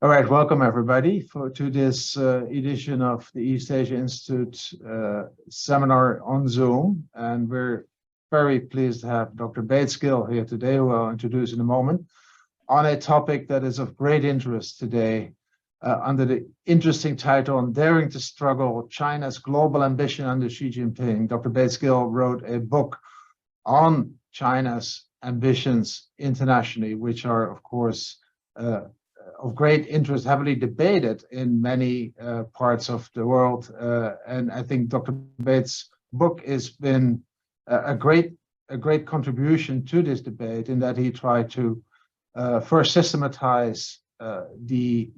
All right, welcome everybody to this edition of the East Asia Institute seminar on Zoom. And we're very pleased to have Dr. Bates Gill here today, who I'll introduce in a moment, on a topic that is of great interest today under the interesting title on Daring to Struggle, China's Global Ambition under Xi Jinping. Dr. Bates Gill wrote a book on China's ambitions internationally, which are, of course, of great interest, heavily debated in many parts of the world. And I think Dr. Bates' book has been a great contribution to this debate, in that he tried to first systematize the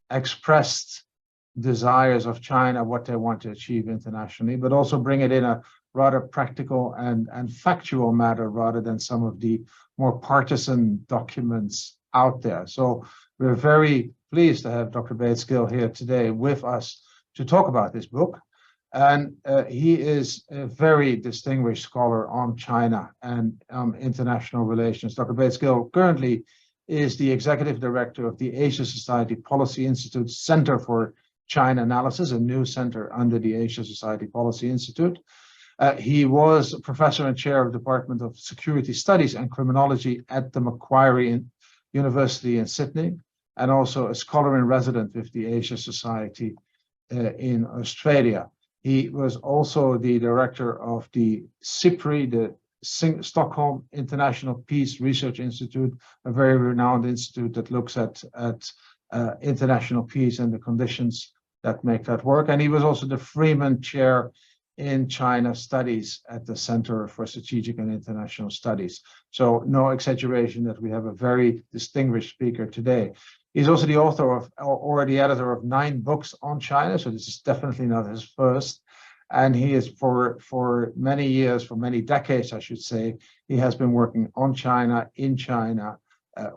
expressed desires of China, what they want to achieve internationally, but also bring it in a rather practical and factual matter, rather than some of the more partisan documents out there. So we're very pleased to have Dr. Bates Gill here today with us to talk about this book. And he is a very distinguished scholar on China and international relations. Dr. Bates Gill currently is the executive director of the Asia Society Policy Institute Center for China Analysis, a new center under the Asia Society Policy Institute. He was a professor and chair of the Department of Security Studies and Criminology at the Macquarie University in Sydney, and also a scholar in residence with the Asia Society in Australia. He was also the director of the SIPRI, the Stockholm International Peace Research Institute, a very renowned institute that looks at international peace and the conditions that make that work. And he was also the Freeman Chair in China Studies at the Center for Strategic and International Studies. So no exaggeration that we have a very distinguished speaker today. He's also the author of, or the editor of 9 books on China, so this is definitely not his first. And he is, for many years, for many decades, I should say, he has been working on China, in China,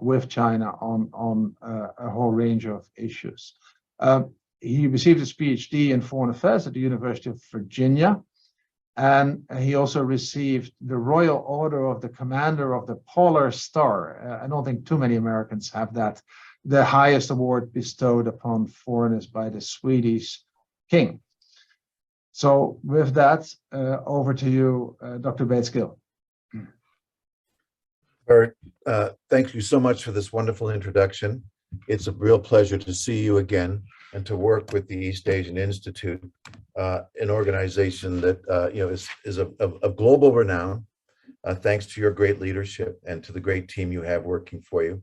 with China on a whole range of issues. He received his PhD in Foreign Affairs at the University of Virginia, and he also received the Royal Order of the Commander of the Polar Star. I don't think too many Americans have that, the highest award bestowed upon foreigners by the Swedish king. So with that, over to you, Dr. Bates Gill. Bert, thank you so much for this wonderful introduction. It's a real pleasure to see you again and to work with the East Asian Institute, an organization that is of global renown, thanks to your great leadership and to the great team you have working for you.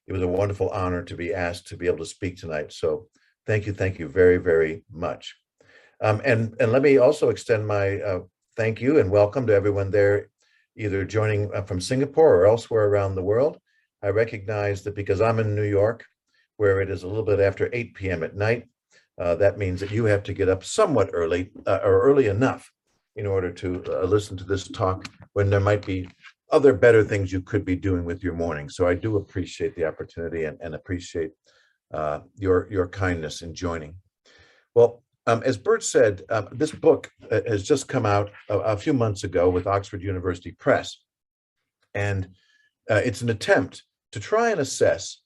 It was a wonderful honor to be asked to be able to speak tonight. So thank you very, very much. And let me also extend my thank you and welcome to everyone there, either joining from Singapore or elsewhere around the world. I recognize that because I'm in New York, where it is a little bit after 8 p.m. at night, that means that you have to get up somewhat early, or early enough, in order to listen to this talk, when there might be other better things you could be doing with your morning. So I do appreciate the opportunity and appreciate your kindness in joining. Well, as Bert said, this book has just come out a few months ago with Oxford University Press. And it's an attempt to try and assess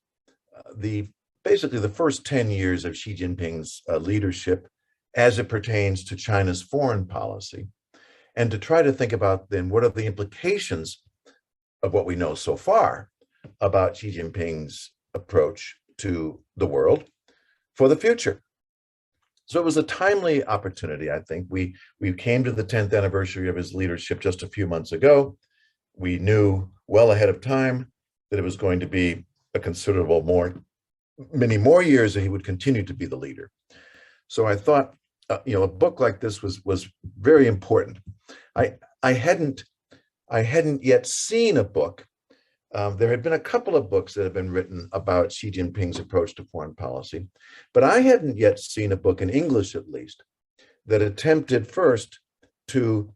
basically the first 10 years of Xi Jinping's leadership as it pertains to China's foreign policy, and to try to think about then what are the implications of what we know so far about Xi Jinping's approach to the world for the future. So it was a timely opportunity, I think. We came to the 10th anniversary of his leadership just a few months ago. We knew well ahead of time that it was going to be a considerable many more years that he would continue to be the leader. So I thought, a book like this was very important. I hadn't yet seen a book. There had been a couple of books that have been written about Xi Jinping's approach to foreign policy, but I hadn't yet seen a book, in English at least, that attempted first to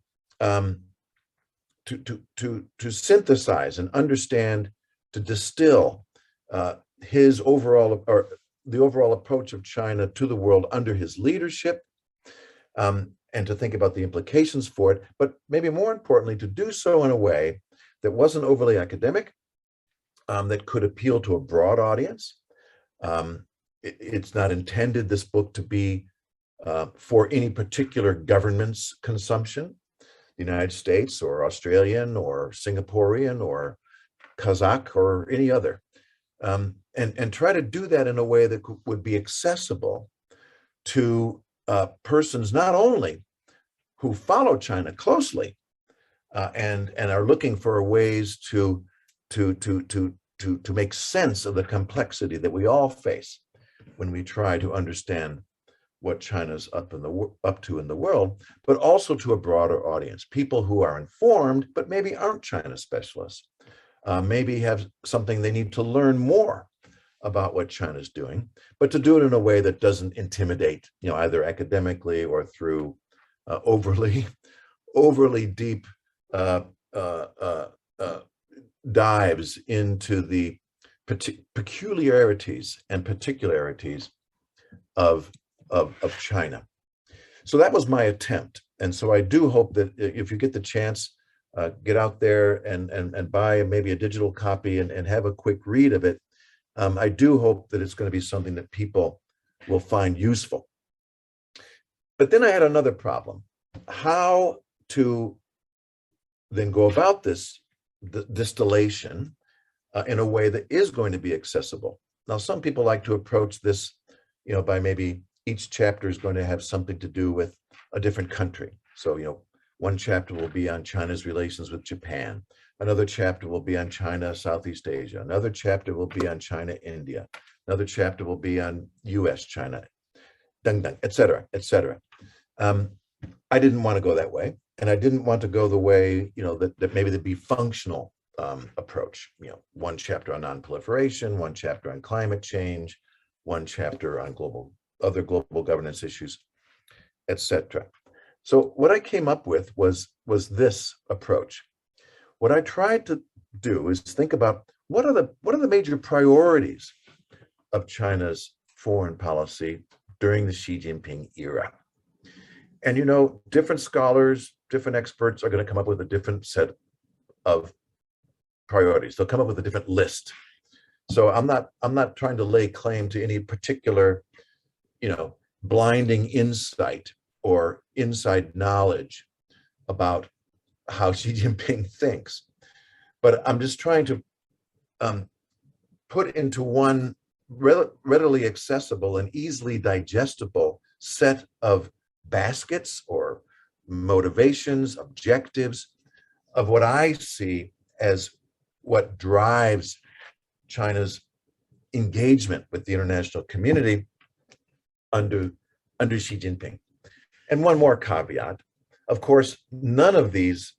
synthesize and understand, to distill his overall, or the overall approach of China to the world under his leadership, and to think about the implications for it, but maybe more importantly, to do so in a way that wasn't overly academic, that could appeal to a broad audience, it's not intended, this book, to be for any particular government's consumption, the United States or Australian or Singaporean or Kazakh or any other. And try to do that in a way that would be accessible to persons not only who follow China closely and are looking for ways to make sense of the complexity that we all face when we try to understand what China's up to in the world, but also to a broader audience, people who are informed but maybe aren't China specialists, maybe have something they need to learn more about what China's doing, but to do it in a way that doesn't intimidate, either academically or through overly deep dives into the peculiarities and particularities of China. So that was my attempt. And so I do hope that if you get the chance, get out there and buy maybe a digital copy and have a quick read of it. I do hope that it's going to be something that people will find useful. But then I had another problem: how to then go about this distillation in a way that is going to be accessible. Now, some people like to approach this, by maybe each chapter is going to have something to do with a different country. So, one chapter will be on China's relations with Japan. Another chapter will be on China, Southeast Asia. Another chapter will be on China, India. Another chapter will be on US, China, et cetera, et cetera. I didn't want to go that way. And I didn't want to go the way, that maybe there'd be functional approach. One chapter on non-proliferation, one chapter on climate change, one chapter on other global governance issues, et cetera. So what I came up with was this approach. What I tried to do is think about what are the major priorities of China's foreign policy during the Xi Jinping era. And different scholars, different experts are going to come up with a different set of priorities. They'll come up with a different list. So I'm not trying to lay claim to any particular, blinding insight or inside knowledge about how Xi Jinping thinks. But I'm just trying to put into one readily accessible and easily digestible set of baskets or motivations, objectives of what I see as what drives China's engagement with the international community under Xi Jinping. And one more caveat: of course, none of these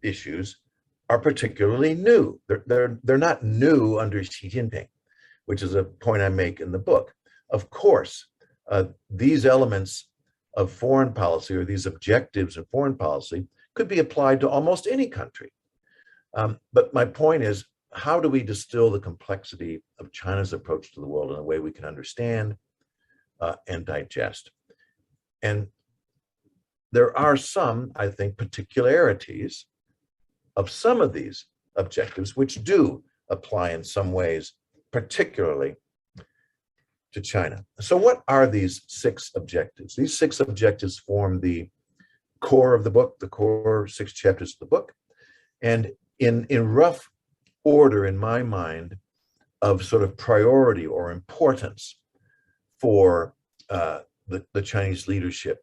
issues are particularly new. They're not new under Xi Jinping, which is a point I make in the book. Of course, these elements of foreign policy, or these objectives of foreign policy, could be applied to almost any country. But my point is, how do we distill the complexity of China's approach to the world in a way we can understand and digest? And there are some, I think, particularities of some of these objectives which do apply in some ways, particularly to China. So what are these 6 objectives? These 6 objectives form the core of the book, the core 6 chapters of the book. And in rough order, in my mind, of sort of priority or importance for the Chinese leadership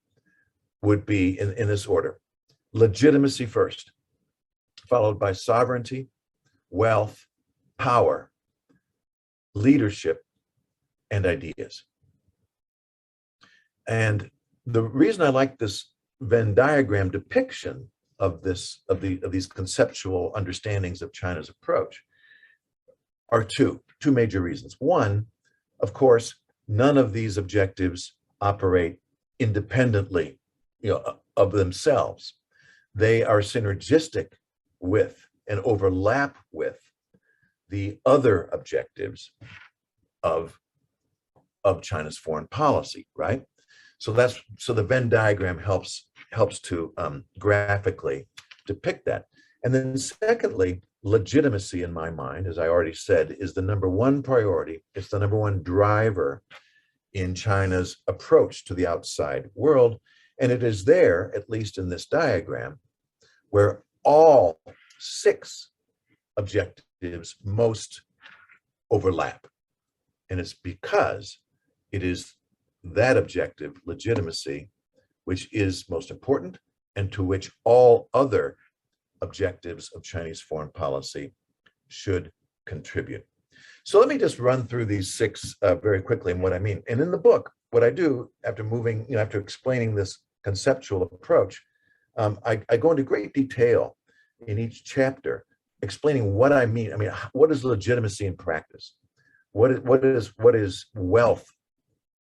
would be in this order: legitimacy first, followed by sovereignty, wealth, power, leadership, and ideas. And the reason I like this Venn diagram depiction of these conceptual understandings of China's approach are two major reasons. One, of course, none of these objectives operate independently, of themselves. They are synergistic with and overlap with the other objectives of China's foreign policy, right? So the Venn diagram helps to graphically depict that. And then secondly, legitimacy, in my mind, as I already said, is the number one priority. It's the number one driver in China's approach to the outside world. And it is there, at least in this diagram, where all 6 objectives most overlap. And it's because it is that objective, legitimacy, which is most important, and to which all other objectives of Chinese foreign policy should contribute. So let me just run through these 6 very quickly and what I mean. And in the book, what I do after after explaining this conceptual approach, I go into great detail in each chapter, explaining what I mean. I mean, what is legitimacy in practice? What is wealth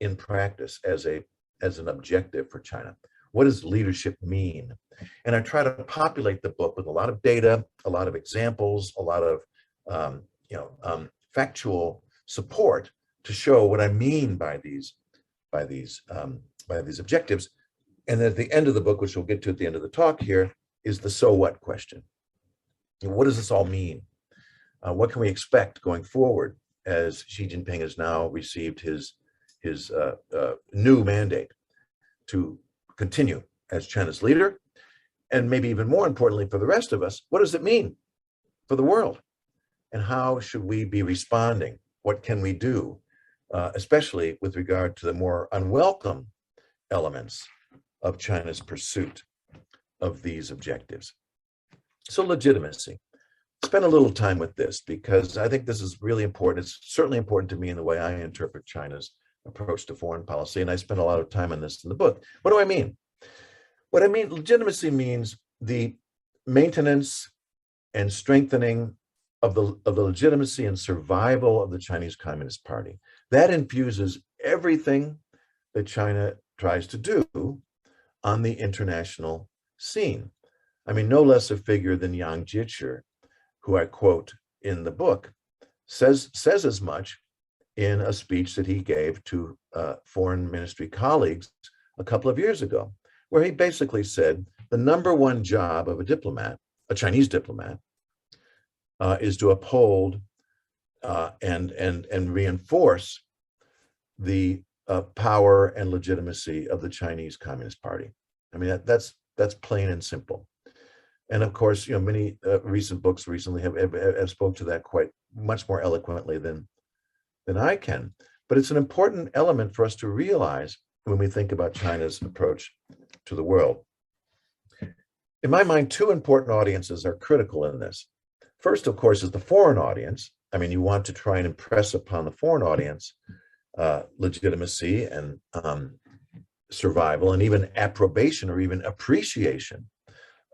in practice as an objective for China? What does leadership mean? And I try to populate the book with a lot of data, a lot of examples, a lot of factual support to show what I mean by these objectives. And at the end of the book, which we'll get to at the end of the talk here, is the so what question. What does this all mean? What can we expect going forward as Xi Jinping has now received his new mandate to continue as China's leader? And maybe even more importantly for the rest of us, what does it mean for the world? And how should we be responding? What can we do, especially with regard to the more unwelcome elements of China's pursuit of these objectives? So legitimacy. Spend a little time with this because I think this is really important. It's certainly important to me in the way I interpret China's approach to foreign policy, and I spend a lot of time on this in the book. What do I mean? What I mean, legitimacy means the maintenance and strengthening of the legitimacy and survival of the Chinese Communist Party. That infuses everything that China tries to do on the international scene. I mean, no less a figure than Yang Jiechi, who I quote in the book, says as much in a speech that he gave to foreign ministry colleagues a couple of years ago, where he basically said the #1 job of a diplomat, a Chinese diplomat, is to uphold and reinforce the power and legitimacy of the Chinese Communist Party. I mean, that's plain and simple. And of course, many recent books recently have spoke to that quite much more eloquently than I can. But it's an important element for us to realize when we think about China's approach to the world. In my mind, 2 important audiences are critical in this. First, of course, is the foreign audience. I mean, you want to try and impress upon the foreign audience legitimacy and survival and even approbation or even appreciation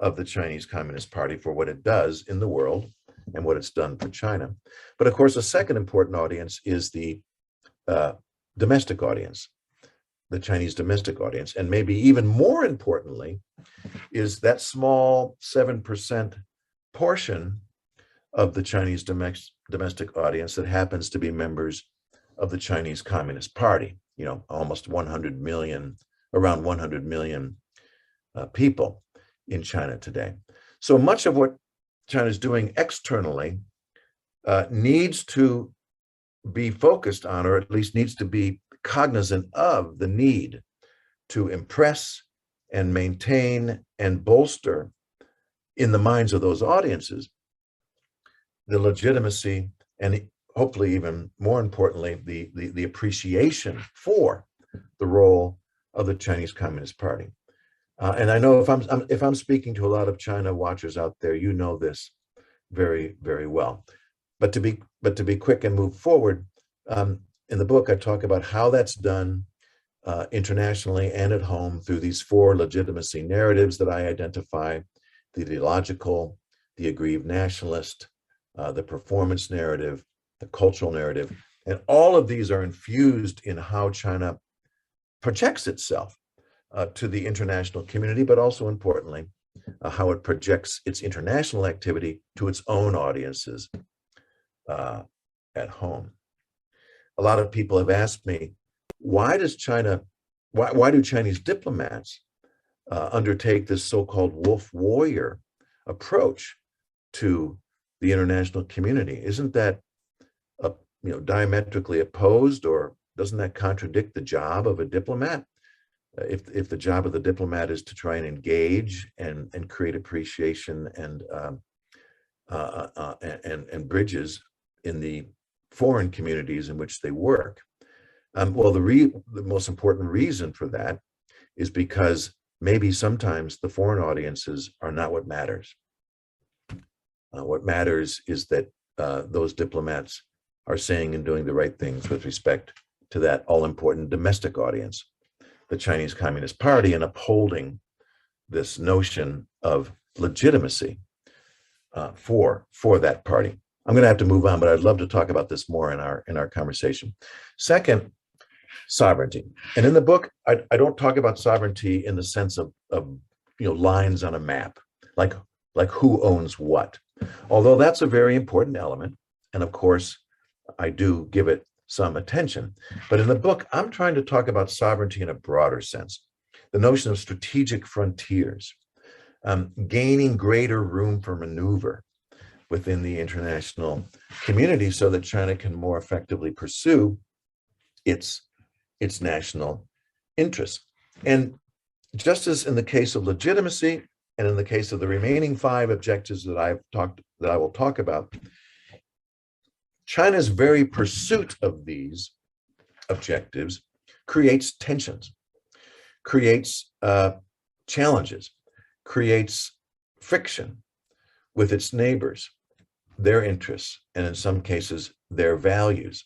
of the Chinese Communist Party for what it does in the world and what it's done for China. But of course, a second important audience is the domestic audience, the Chinese domestic audience. And maybe even more importantly, is that small 7% portion of the Chinese domestic audience that happens to be members of the Chinese Communist Party, almost 100 million, around 100 million people in China today. So much of what China is doing externally needs to be focused on, or at least needs to be cognizant of the need to impress and maintain and bolster in the minds of those audiences the legitimacy and hopefully even more importantly, the appreciation for the role of the Chinese Communist Party. And I know if I'm speaking to a lot of China watchers out there, you know this very, very well. But to be quick and move forward, in the book I talk about how that's done internationally and at home through these 4 legitimacy narratives that I identify: the ideological, the aggrieved nationalist, the performance narrative, the cultural narrative, and all of these are infused in how China projects itself to the international community, but also importantly, how it projects its international activity to its own audiences at home. A lot of people have asked me, why do Chinese diplomats undertake this so-called wolf warrior approach to the international community? Isn't that diametrically opposed, or doesn't that contradict the job of a diplomat? If the job of the diplomat is to try and engage and create appreciation and bridges in the foreign communities in which they work. Well, the most important reason for that is because maybe sometimes the foreign audiences are not what matters. What matters is that those diplomats are saying and doing the right things with respect to that all-important domestic audience, the Chinese Communist Party, and upholding this notion of legitimacy for that party. I'm going to have to move on, but I'd love to talk about this more in our conversation. Second, sovereignty. And in the book, I don't talk about sovereignty in the sense of lines on a map, like who owns what. Although that's a very important element, and of course, I do give it some attention. But in the book, I'm trying to talk about sovereignty in a broader sense, the notion of strategic frontiers, gaining greater room for maneuver within the international community so that China can more effectively pursue its national interests. And just as in the case of legitimacy, and in the case of the remaining 5 objectives that I will talk about, China's very pursuit of these objectives creates tensions, creates challenges, creates friction with its neighbors, their interests, and in some cases, their values.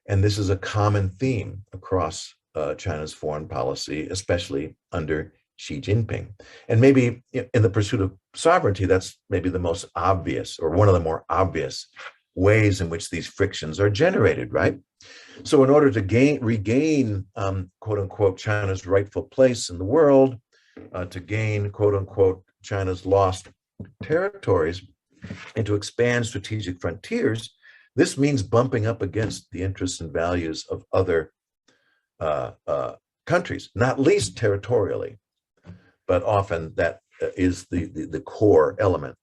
And this is a common theme across China's foreign policy, especially under Xi Jinping. And maybe in the pursuit of sovereignty, that's maybe the most obvious, or one of the more obvious ways in which these frictions are generated, right? So in order to regain, quote unquote, China's rightful place in the world, to gain, quote unquote, China's lost territories, and to expand strategic frontiers, this means bumping up against the interests and values of other countries, not least territorially, but often that is the core element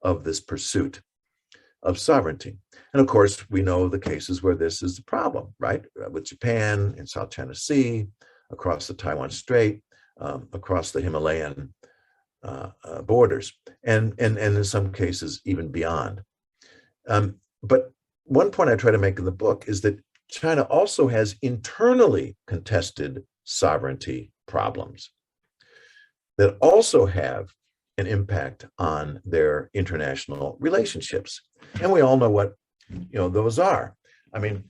of this pursuit of sovereignty. And of course, we know the cases where this is the problem, right? With Japan in South China Sea, across the Taiwan Strait, across the Himalayan borders, and in some cases even beyond. But one point I try to make in the book is that China also has internally contested sovereignty problems that also have an impact on their international relationships. And we all know what those are. I mean,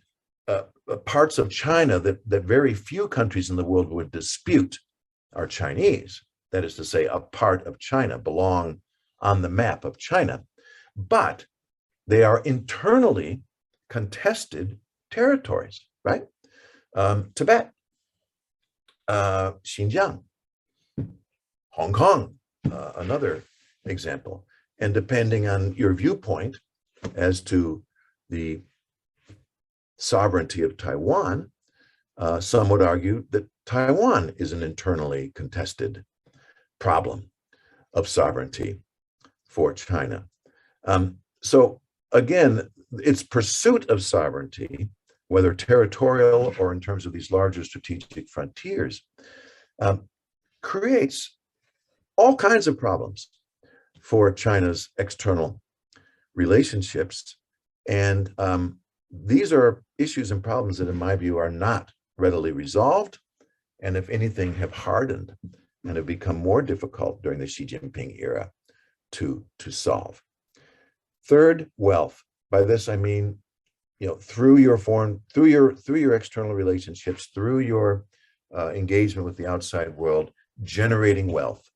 parts of China that very few countries in the world would dispute are Chinese. That is to say, a part of China belong on the map of China, but they are internally contested territories, right? Tibet, Xinjiang, Hong Kong, another example. And depending on your viewpoint as to the sovereignty of Taiwan, some would argue that Taiwan is an internally contested problem of sovereignty for China. So again, its pursuit of sovereignty, whether territorial or in terms of these larger strategic frontiers, creates all kinds of problems for China's external relationships. And these are issues and problems that, in my view, are not readily resolved, and if anything, have hardened and have become more difficult during the Xi Jinping era to solve. Third, wealth. By this I mean, through your external relationships, through your engagement with the outside world, generating wealth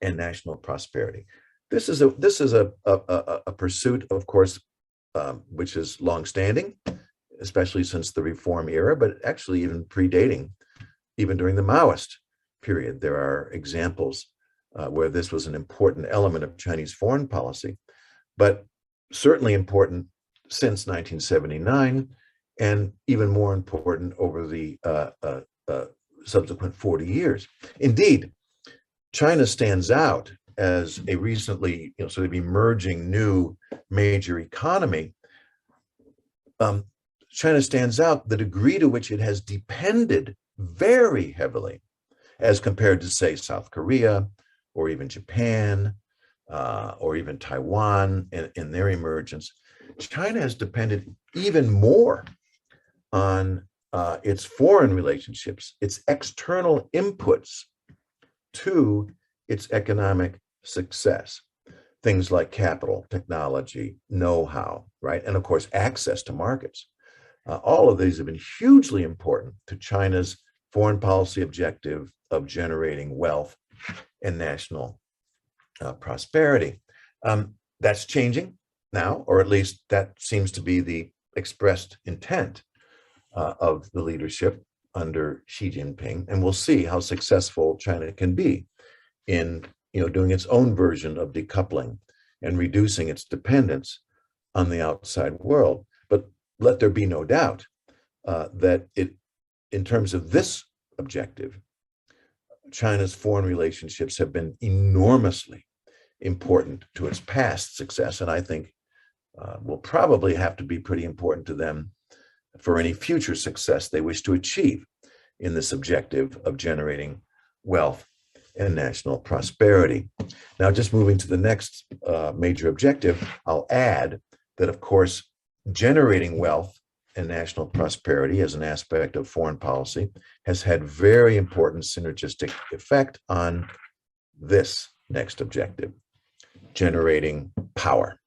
and national prosperity. This is a pursuit, of course, which is longstanding, especially since the reform era, but actually even predating, even during the Maoist period. There are examples where this was an important element of Chinese foreign policy, but certainly important since 1979, and even more important over the subsequent 40 years. Indeed, China stands out as a recently sort of emerging new major economy, China stands out the degree to which it has depended very heavily as compared to, say, South Korea or even Japan or even Taiwan in their emergence. China has depended even more on its foreign relationships, its external inputs to its economic success. Things like capital, technology, know-how, right? And of course, access to markets. All of these have been hugely important to China's foreign policy objective of generating wealth and national prosperity. That's changing now, or at least that seems to be the expressed intent of the leadership under Xi Jinping, and we'll see how successful China can be in doing its own version of decoupling and reducing its dependence on the outside world. But let there be no doubt that in terms of this objective, China's foreign relationships have been enormously important to its past success, and I think will probably have to be pretty important to them for any future success they wish to achieve in this objective of generating wealth and national prosperity. Now, just moving to the next major objective, I'll add that, of course, generating wealth and national prosperity as an aspect of foreign policy has had very important synergistic effect on this next objective, generating power.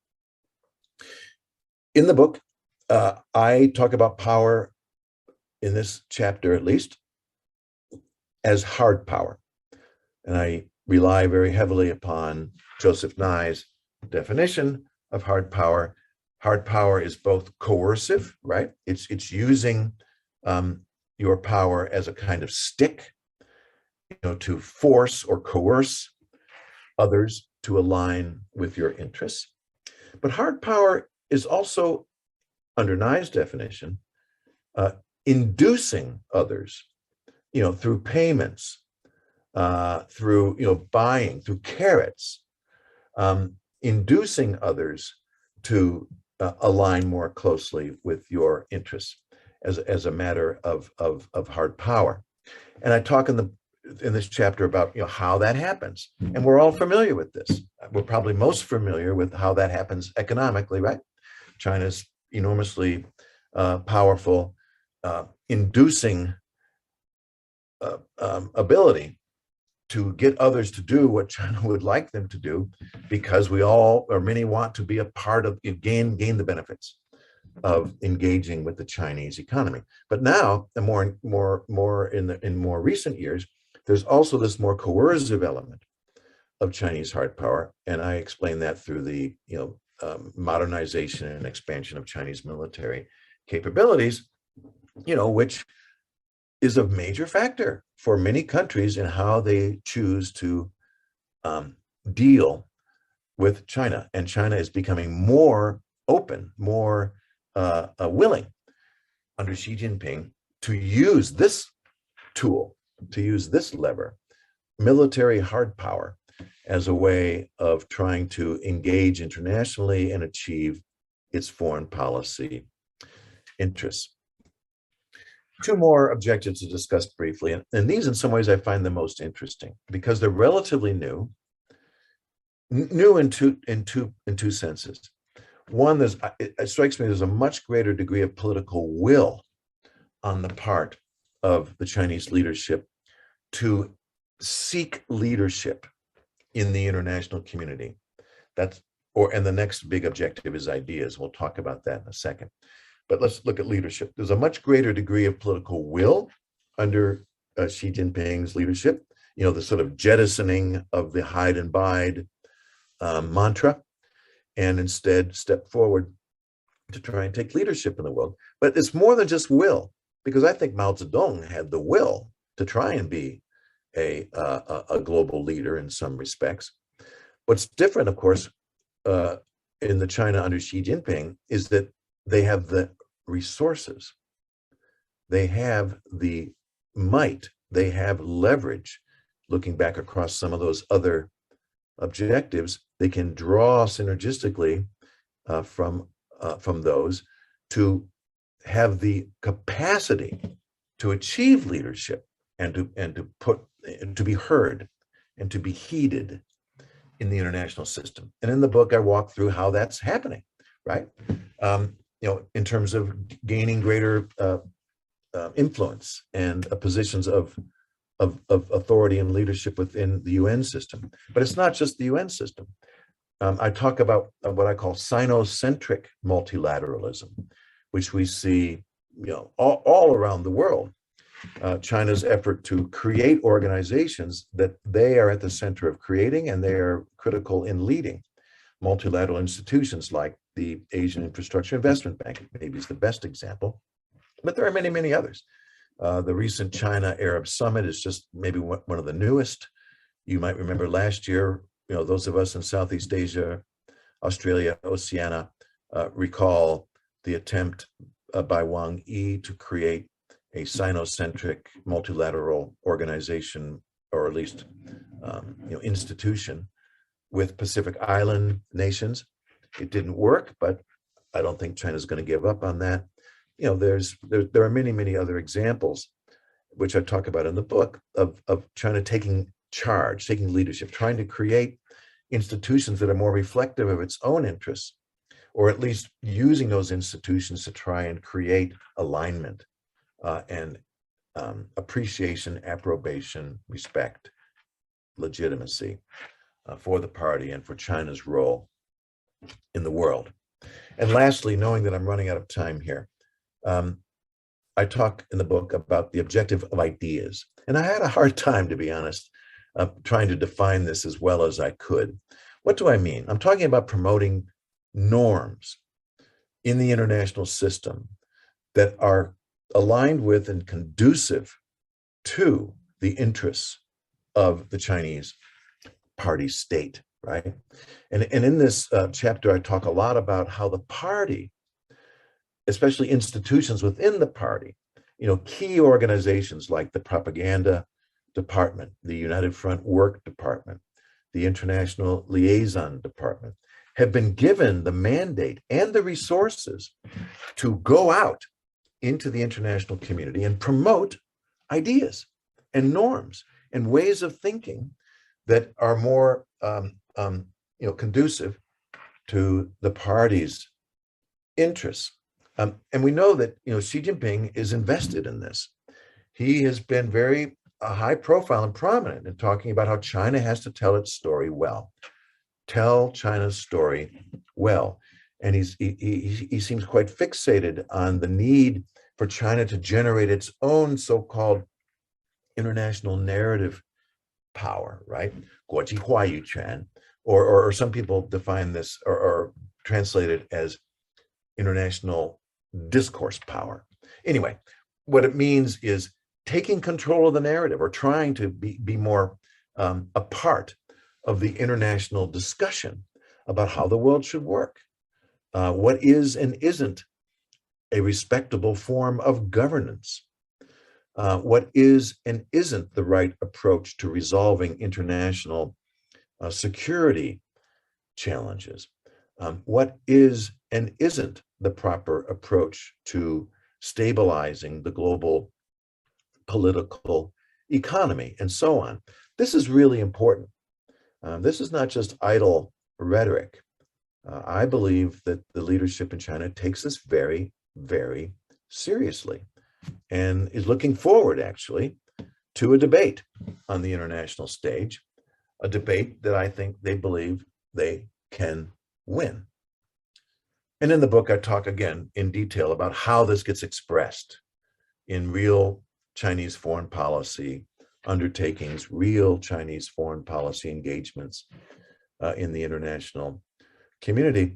In the book, I talk about power, in this chapter at least, as hard power. And I rely very heavily upon Joseph Nye's definition of hard power. Hard power is both coercive, right? It's using your power as a kind of stick, to force or coerce others to align with your interests. But hard power is also, under Nye's definition, inducing others, through payments, through buying, through carrots, inducing others to align more closely with your interests as a matter of hard power. And I talk in this chapter about how that happens, and we're all familiar with this. We're probably most familiar with how that happens economically, right? China's enormously powerful, inducing ability to get others to do what China would like them to do, because we all, or many, want to be a part of, gain the benefits of engaging with the Chinese economy. But now, the more in more recent years, there's also this more coercive element of Chinese hard power, and I explain that through the modernization and expansion of Chinese military capabilities, which is a major factor for many countries in how they choose to deal with China. And China is becoming more open, more willing under Xi Jinping to use this tool, to use this lever, military hard power, as a way of trying to engage internationally and achieve its foreign policy interests. Two more objectives to discuss briefly, and these in some ways I find the most interesting because they're relatively new in two senses. One, it strikes me there's a much greater degree of political will on the part of the Chinese leadership to seek leadership in the international community. And the next big objective is ideas. We'll talk about that in a second. But let's look at leadership. There's a much greater degree of political will under Xi Jinping's leadership, the sort of jettisoning of the hide and bide mantra, and instead step forward to try and take leadership in the world. But it's more than just will, because I think Mao Zedong had the will to try and be a global leader in some respects. What's different, of course, in the China under Xi Jinping is that they have the resources, they have the might, they have leverage. Looking back across some of those other objectives, they can draw synergistically from those to have the capacity to achieve leadership and to be heard and to be heeded in the international system. And in the book, I walk through how that's happening, right? In terms of gaining greater influence and positions of authority and leadership within the UN system. But it's not just the UN system. I talk about what I call Sinocentric multilateralism, which we see, all around the world. China's effort to create organizations that they are at the center of creating, and they are critical in leading multilateral institutions like the Asian Infrastructure Investment Bank, maybe is the best example, but there are many, many others. The recent China-Arab Summit is just maybe one of the newest. You might remember last year, those of us in Southeast Asia, Australia, Oceania, recall the attempt by Wang Yi to create a Sinocentric multilateral organization, or at least institution, with Pacific Island nations. It didn't work, but I don't think China's going to give up on that. There are many, many other examples, which I talk about in the book, of China taking charge, taking leadership, trying to create institutions that are more reflective of its own interests, or at least using those institutions to try and create alignment and appreciation, approbation, respect, legitimacy for the party and for China's role in the world. And lastly, knowing that I'm running out of time here, I talk in the book about the objective of ideas. And I had a hard time, to be honest, trying to define this as well as I could. What do I mean? I'm talking about promoting norms in the international system that are aligned with and conducive to the interests of the Chinese party state, right? And in this chapter, I talk a lot about how the party, especially institutions within the party, key organizations like the Propaganda Department, the United Front Work Department, the International Liaison Department, have been given the mandate and the resources to go out into the international community and promote ideas and norms and ways of thinking that are more conducive to the party's interests. And we know that Xi Jinping is invested in this. He has been very high profile and prominent in talking about how China has to tell its story well. Tell China's story well. And he seems quite fixated on the need for China to generate its own so-called international narrative power, right? 国际话语权, or some people define this or translate it as international discourse power. Anyway, what it means is taking control of the narrative, or trying to be more a part of the international discussion about how the world should work. What is and isn't a respectable form of governance? What is and isn't the right approach to resolving international security challenges? What is and isn't the proper approach to stabilizing the global political economy, and so on? This is really important. This is not just idle rhetoric. I believe that the leadership in China takes this very, very seriously and is looking forward, actually, to a debate on the international stage, a debate that I think they believe they can win. And in the book, I talk again in detail about how this gets expressed in real Chinese foreign policy undertakings, real Chinese foreign policy engagements in the international community.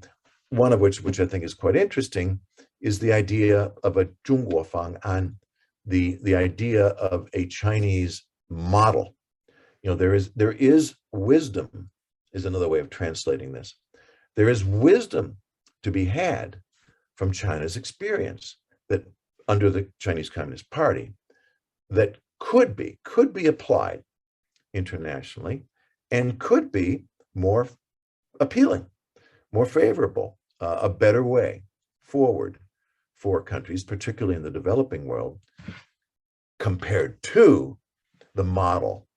One of which I think is quite interesting is the idea of a 中国方案, the idea of a Chinese model. There is wisdom, is another way of translating this. There is wisdom to be had from China's experience that under the Chinese Communist Party that could be applied internationally and could be more appealing, more favorable, a better way forward for countries, particularly in the developing world, compared to the model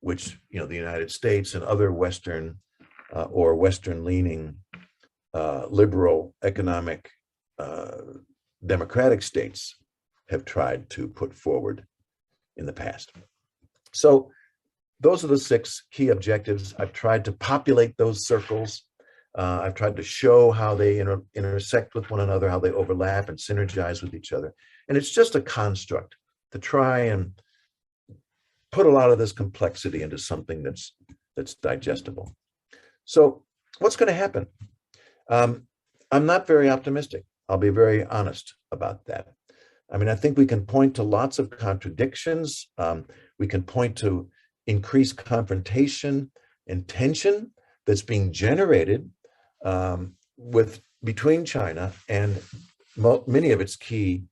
which the United States and other Western or Western-leaning liberal economic democratic states have tried to put forward in the past. So those are the 6 key objectives. I've tried to populate those circles. I've tried to show how they intersect with one another, how they overlap and synergize with each other. And it's just a construct to try and put a lot of this complexity into something that's digestible. So what's going to happen? I'm not very optimistic. I'll be very honest about that. I mean, I think we can point to lots of contradictions. We can point to increased confrontation and tension that's being generated between China and many of its key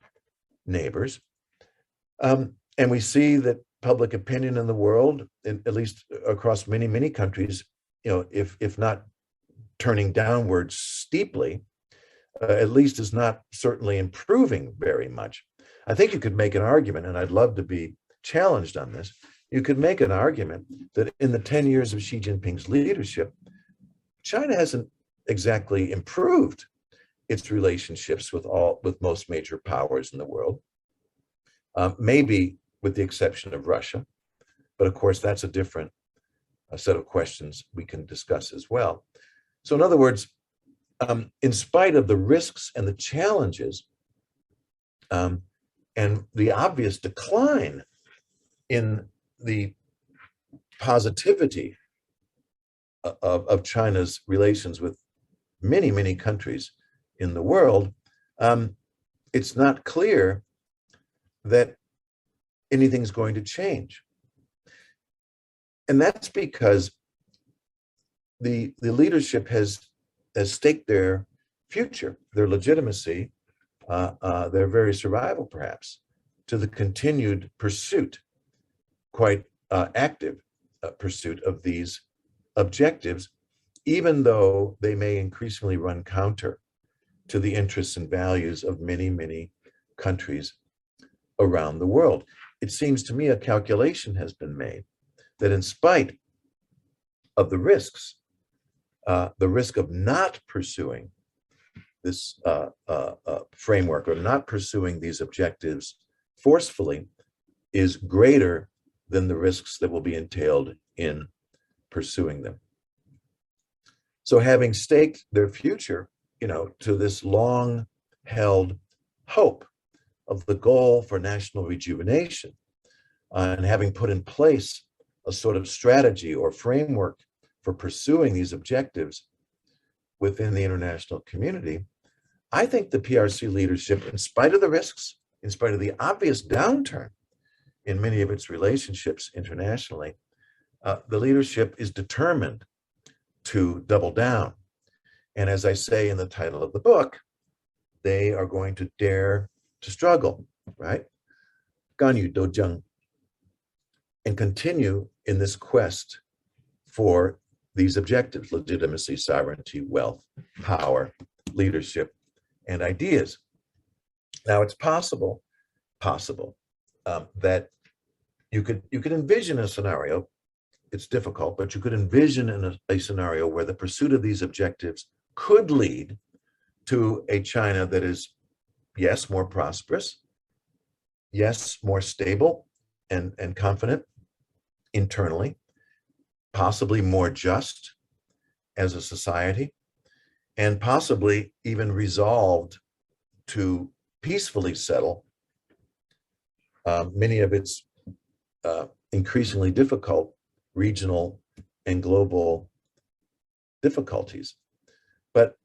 neighbors. And we see that public opinion in the world, at least across many, many countries, if not turning downwards steeply, at least is not certainly improving very much. I think you could make an argument, and I'd love to be challenged on this. You could make an argument that in the 10 years of Xi Jinping's leadership, China hasn't exactly improved its relationships with most major powers in the world, maybe with the exception of Russia. But of course, that's a different set of questions we can discuss as well. So in other words, in spite of the risks and the challenges and the obvious decline in the positivity of China's relations with many, many countries in the world, it's not clear that anything's going to change. And that's because the leadership has staked their future, their legitimacy, their very survival perhaps, to the continued pursuit, quite active pursuit of these objectives, even though they may increasingly run counter to the interests and values of many, many countries around the world. It seems to me a calculation has been made that in spite of the risks, the risk of not pursuing this framework or not pursuing these objectives forcefully is greater than the risks that will be entailed in pursuing them. So having staked their future, to this long-held hope of the goal for national rejuvenation, and having put in place a sort of strategy or framework for pursuing these objectives within the international community, I think the PRC leadership, in spite of the risks, in spite of the obvious downturn in many of its relationships internationally, the leadership is determined to double down. And as I say in the title of the book, they are going to dare to struggle, right? Ganyu dojang, and continue in this quest for these objectives: legitimacy, sovereignty, wealth, power, leadership, and ideas. Now, it's possible that you could envision a scenario. It's difficult, but you could envision a scenario where the pursuit of these objectives could lead to a China that is, yes, more prosperous, yes, more stable and confident internally, possibly more just as a society, and possibly even resolved to peacefully settle many of its increasingly difficult regional and global difficulties. But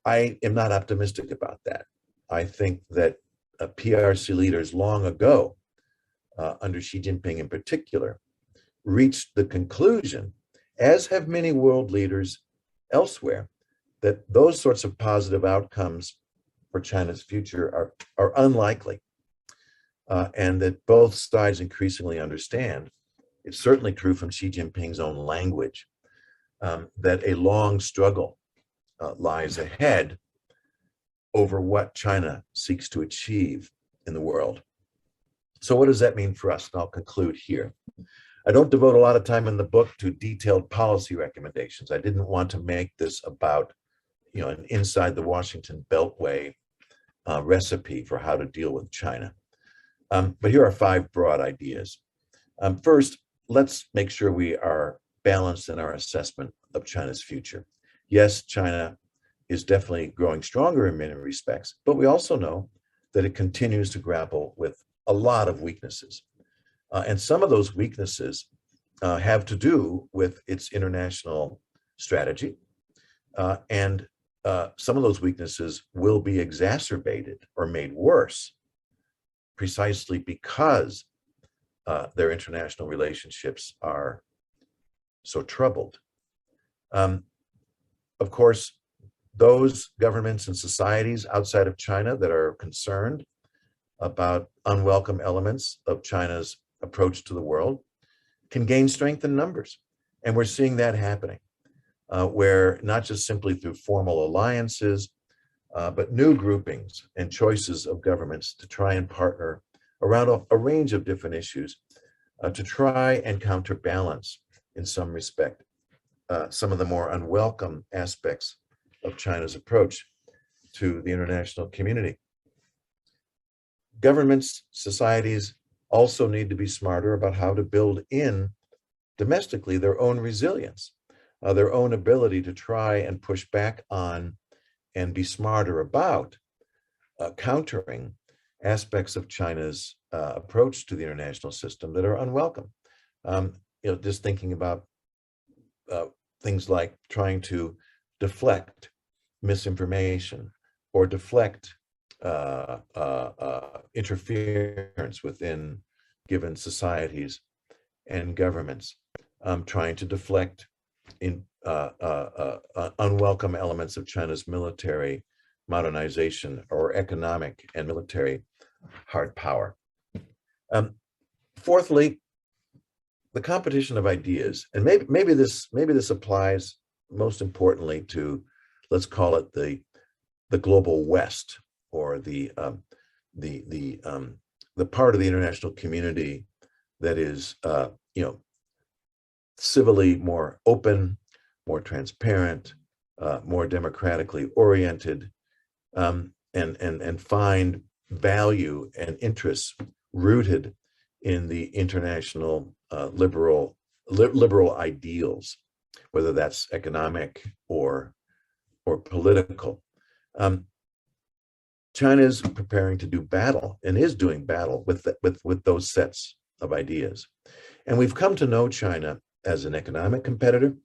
I am not optimistic about that. I think that PRC leaders long ago, under Xi Jinping in particular, reached the conclusion, as have many world leaders elsewhere, that those sorts of positive outcomes for China's future are unlikely, and that both sides increasingly understand. It's certainly true from Xi Jinping's own language, that a long struggle lies ahead over what China seeks to achieve in the world. So what does that mean for us? And I'll conclude here. I don't devote a lot of time in the book to detailed policy recommendations. I didn't want to make this about, an inside the Washington Beltway recipe for how to deal with China. But here are 5 broad ideas. First, let's make sure we are balanced in our assessment of China's future. Yes, China is definitely growing stronger in many respects, but we also know that it continues to grapple with a lot of weaknesses. And some of those weaknesses have to do with its international strategy. And some of those weaknesses will be exacerbated or made worse precisely because their international relationships are so troubled. Of course, those governments and societies outside of China that are concerned about unwelcome elements of China's approach to the world can gain strength in numbers. And we're seeing that happening, where not just simply through formal alliances, but new groupings and choices of governments to try and partner around a range of different issues to try and counterbalance, in some respect, some of the more unwelcome aspects of China's approach to the international community. Governments, societies also need to be smarter about how to build in domestically their own resilience, their own ability to try and push back on and be smarter about countering aspects of China's approach to the international system that are unwelcome. Just thinking about things like trying to deflect misinformation or deflect interference within given societies and governments, trying to deflect in unwelcome elements of China's military modernization or economic and military hard power. Fourthly, the competition of ideas, and maybe this applies most importantly to, let's call it the global West, or the part of the international community that is civilly more open, more transparent, more democratically oriented, and find value and interests rooted in the international liberal ideals, whether that's economic or political. China is preparing to do battle and is doing battle with those sets of ideas. And we've come to know China as an economic competitor.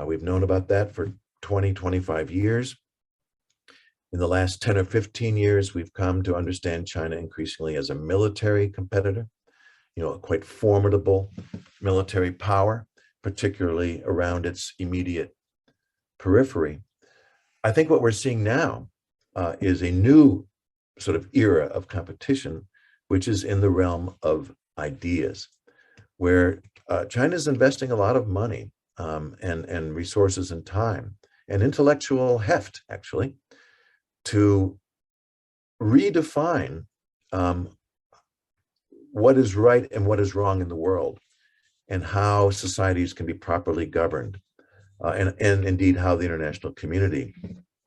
We've known about that for 20, 25 years. In the last 10 or 15 years, we've come to understand China increasingly as a military competitor, a quite formidable military power, particularly around its immediate periphery. I think what we're seeing now is a new sort of era of competition, which is in the realm of ideas, where China is investing a lot of money and resources and time and intellectual heft, actually, to redefine what is right and what is wrong in the world, and how societies can be properly governed, and indeed how the international community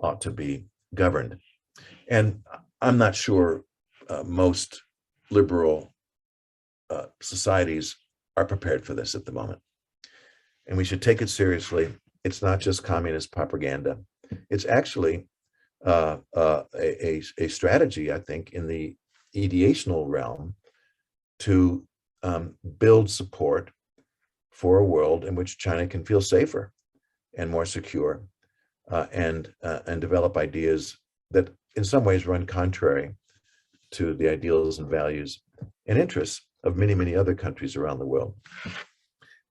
ought to be governed. And I'm not sure most liberal societies are prepared for this at the moment. And we should take it seriously. It's not just communist propaganda. It's actually a strategy, I think, in the ideational realm to build support for a world in which China can feel safer and more secure, and develop ideas that in some ways run contrary to the ideals and values and interests of many, many other countries around the world.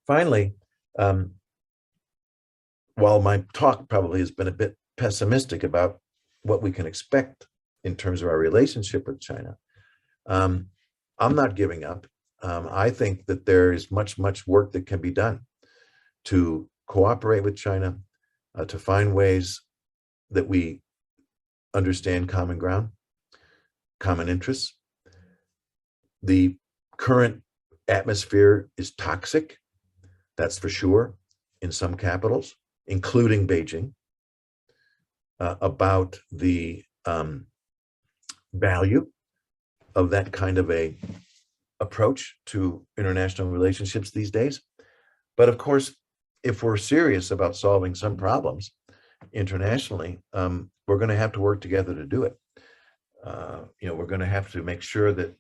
Finally, while my talk probably has been a bit pessimistic about what we can expect in terms of our relationship with China, I'm not giving up. I think that there is much, much work that can be done to cooperate with China, to find ways that we understand common ground, common interests. The current atmosphere is toxic, that's for sure, in some capitals, including Beijing, about the value of that kind of a approach to international relationships these days. But of course, if we're serious about solving some problems internationally, we're going to have to work together to do it. We're going to have to make sure that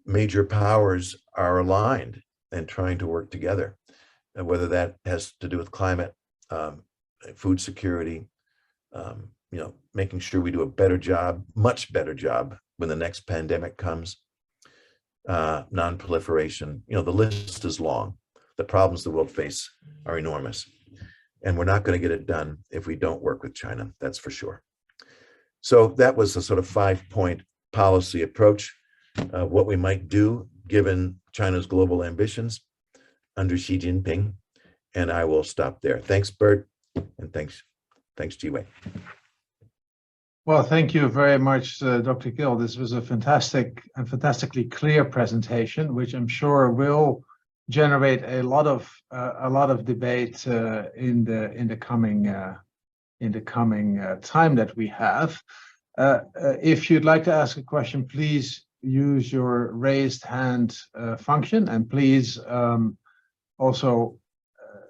major powers are aligned and trying to work together, whether that has to do with climate, food security, making sure we do a better job, much better job when the next pandemic comes, non-proliferation. The list is long. The problems the world face are enormous. And we're not going to get it done if we don't work with China, that's for sure. So that was a sort of 5-point policy approach, what we might do given China's global ambitions under Xi Jinping. And I will stop there. Thanks, Bert, and thanks, Jiwei. Well, thank you very much, Dr. Gill. This was a fantastically clear presentation, which I'm sure will generate a lot of debate in the coming time that we have. If you'd like to ask a question, please use your raised hand function, and please also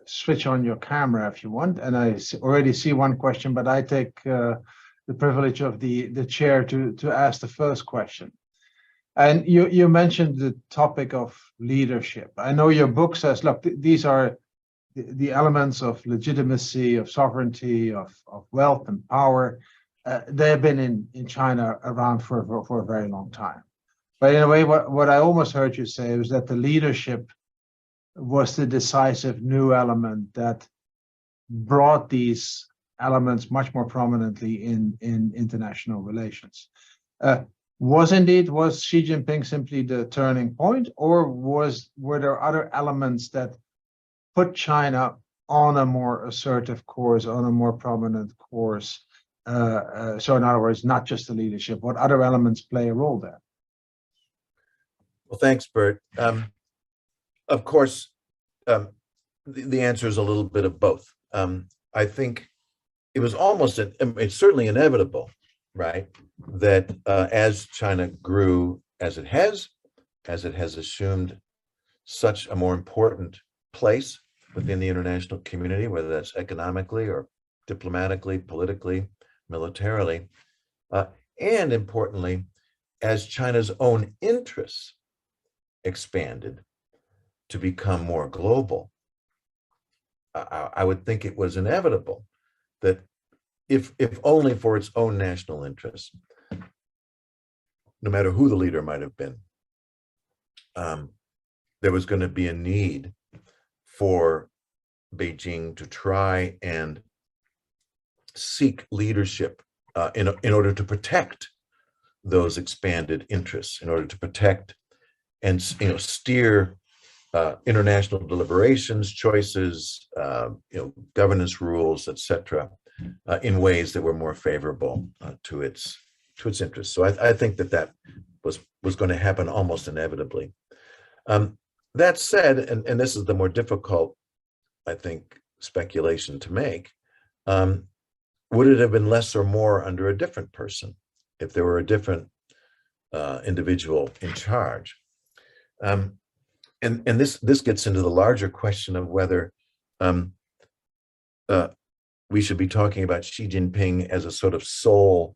switch on your camera if you want. And I already see one question, but I take the privilege of the chair to ask the first question. And you mentioned the topic of leadership. I know your book says, look, these are the elements of legitimacy, of sovereignty, of wealth and power. They have been in China around for a very long time. But in a way, what I almost heard you say was that the leadership was the decisive new element that brought these elements much more prominently in international relations. Was Xi Jinping simply the turning point, or were there other elements that put China on a more assertive course, on a more prominent course? So in other words, not just the leadership, what other elements play a role there? Well, thanks, Bert. Of course, the answer is a little bit of both. I think it was it's certainly inevitable, right, that as China grew, as it has assumed such a more important place within the international community, whether that's economically or diplomatically, politically, militarily, and importantly, as China's own interests expanded to become more global, I would think it was inevitable that if only for its own national interests, no matter who the leader might have been, there was going to be a need for Beijing to try and seek leadership in order to protect those expanded interests, in order to protect and steer international deliberations, choices, governance rules, etc., in ways that were more favorable to its interests. So I think that was going to happen almost inevitably. That said, and this is the more difficult, I think, speculation to make, would it have been less or more under a different person if there were a different individual in charge? And this gets into the larger question of whether we should be talking about Xi Jinping as a sort of sole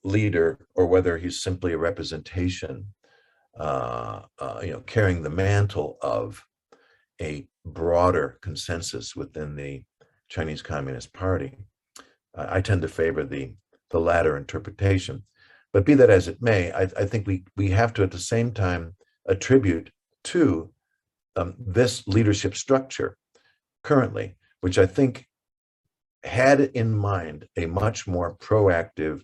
leader, or whether he's simply a representation, carrying the mantle of a broader consensus within the Chinese Communist Party. I tend to favor the latter interpretation. But be that as it may, I think we have to at the same time attribute to this leadership structure currently, which I think had in mind a much more proactive,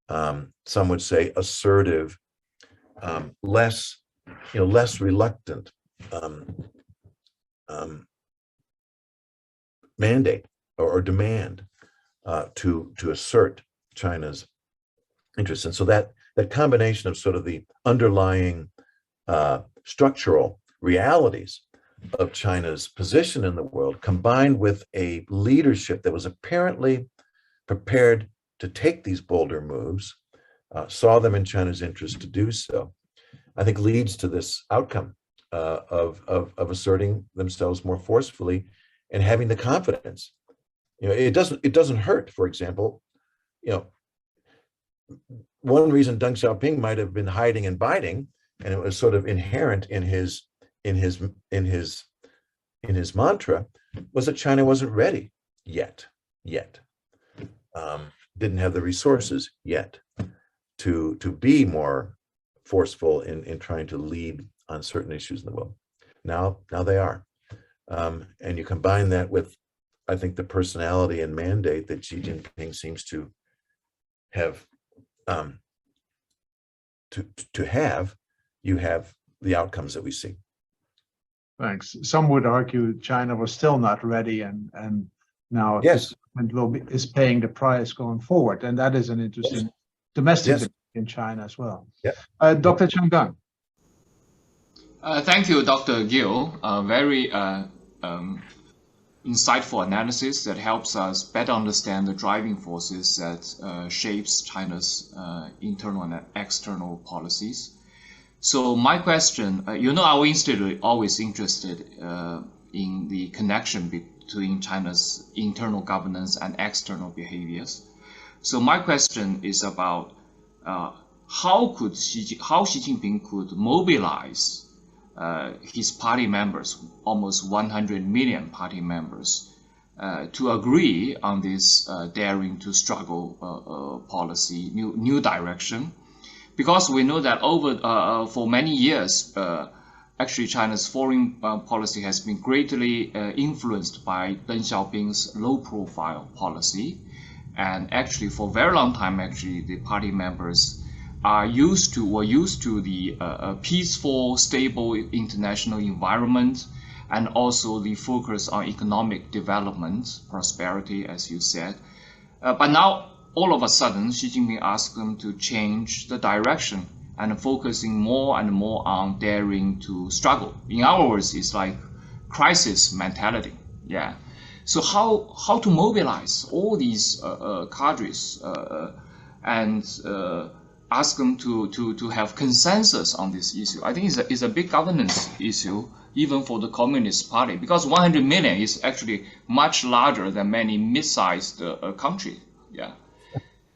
some would say assertive, less reluctant mandate or demand to assert China's interests. And so that combination of sort of the underlying structural realities of China's position in the world, combined with a leadership that was apparently prepared to take these bolder moves, saw them in China's interest to do so, I think leads to this outcome of asserting themselves more forcefully and having the confidence. It doesn't hurt, for example, one reason Deng Xiaoping might have been hiding and biding, and it was sort of inherent in his mantra, was that China wasn't ready yet. Didn't have the resources yet to be more forceful in trying to lead on certain issues in the world. Now they are. And you combine that with, I think, the personality and mandate that Xi Jinping seems to have, you have the outcomes that we see. Thanks. Some would argue China was still not ready, and now yes, is paying the price going forward, and that is an interesting domestic debate in China as well. Yeah. Dr. Changgang. Thank you, Dr. Gill. Very insightful analysis that helps us better understand the driving forces that shapes China's internal and external policies. So my question, our institute is always interested in the connection between China's internal governance and external behaviors. So my question is about how Xi Jinping could mobilize his party members, almost 100 million party members, to agree on this daring to struggle policy, new direction. Because we know that for many years, actually China's foreign policy has been greatly influenced by Deng Xiaoping's low-profile policy, and actually for a very long time, actually the party members were used to the peaceful, stable international environment, and also the focus on economic development, prosperity, as you said. But now, all of a sudden, Xi Jinping asked them to change the direction and focusing more and more on daring to struggle. In other words, it's like crisis mentality. Yeah. So how to mobilize all these cadres and ask them to have consensus on this issue? I think it's a big governance issue, even for the Communist Party, because 100 million is actually much larger than many mid-sized countries. Yeah.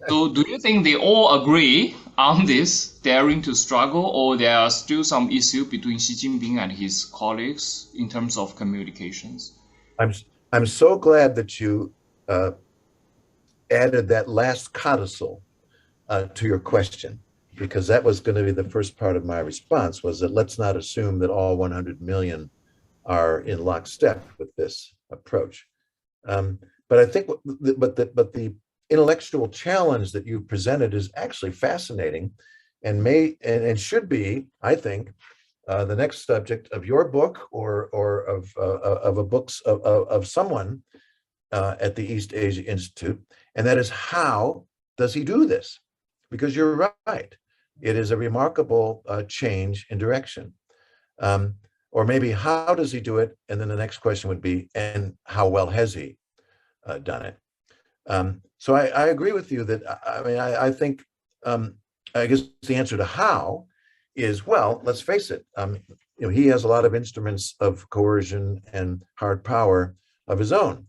So do you think they all agree on this daring to struggle, or there are still some issue between Xi Jinping and his colleagues in terms of communications? I'm so glad that you added that last codicil to your question, because that was going to be the first part of my response, was that let's not assume that all 100 million are in lockstep with this approach. But I think, but the intellectual challenge that you've presented is actually fascinating, and should be, I think, the next subject of your book or of a books of someone at the East Asia Institute, and that is, how does he do this? Because you're right, it is a remarkable change in direction. Or maybe, how does he do it? And then the next question would be, and how well has he done it? So I agree with you that, I think, I guess the answer to how is, well, let's face it, he has a lot of instruments of coercion and hard power of his own,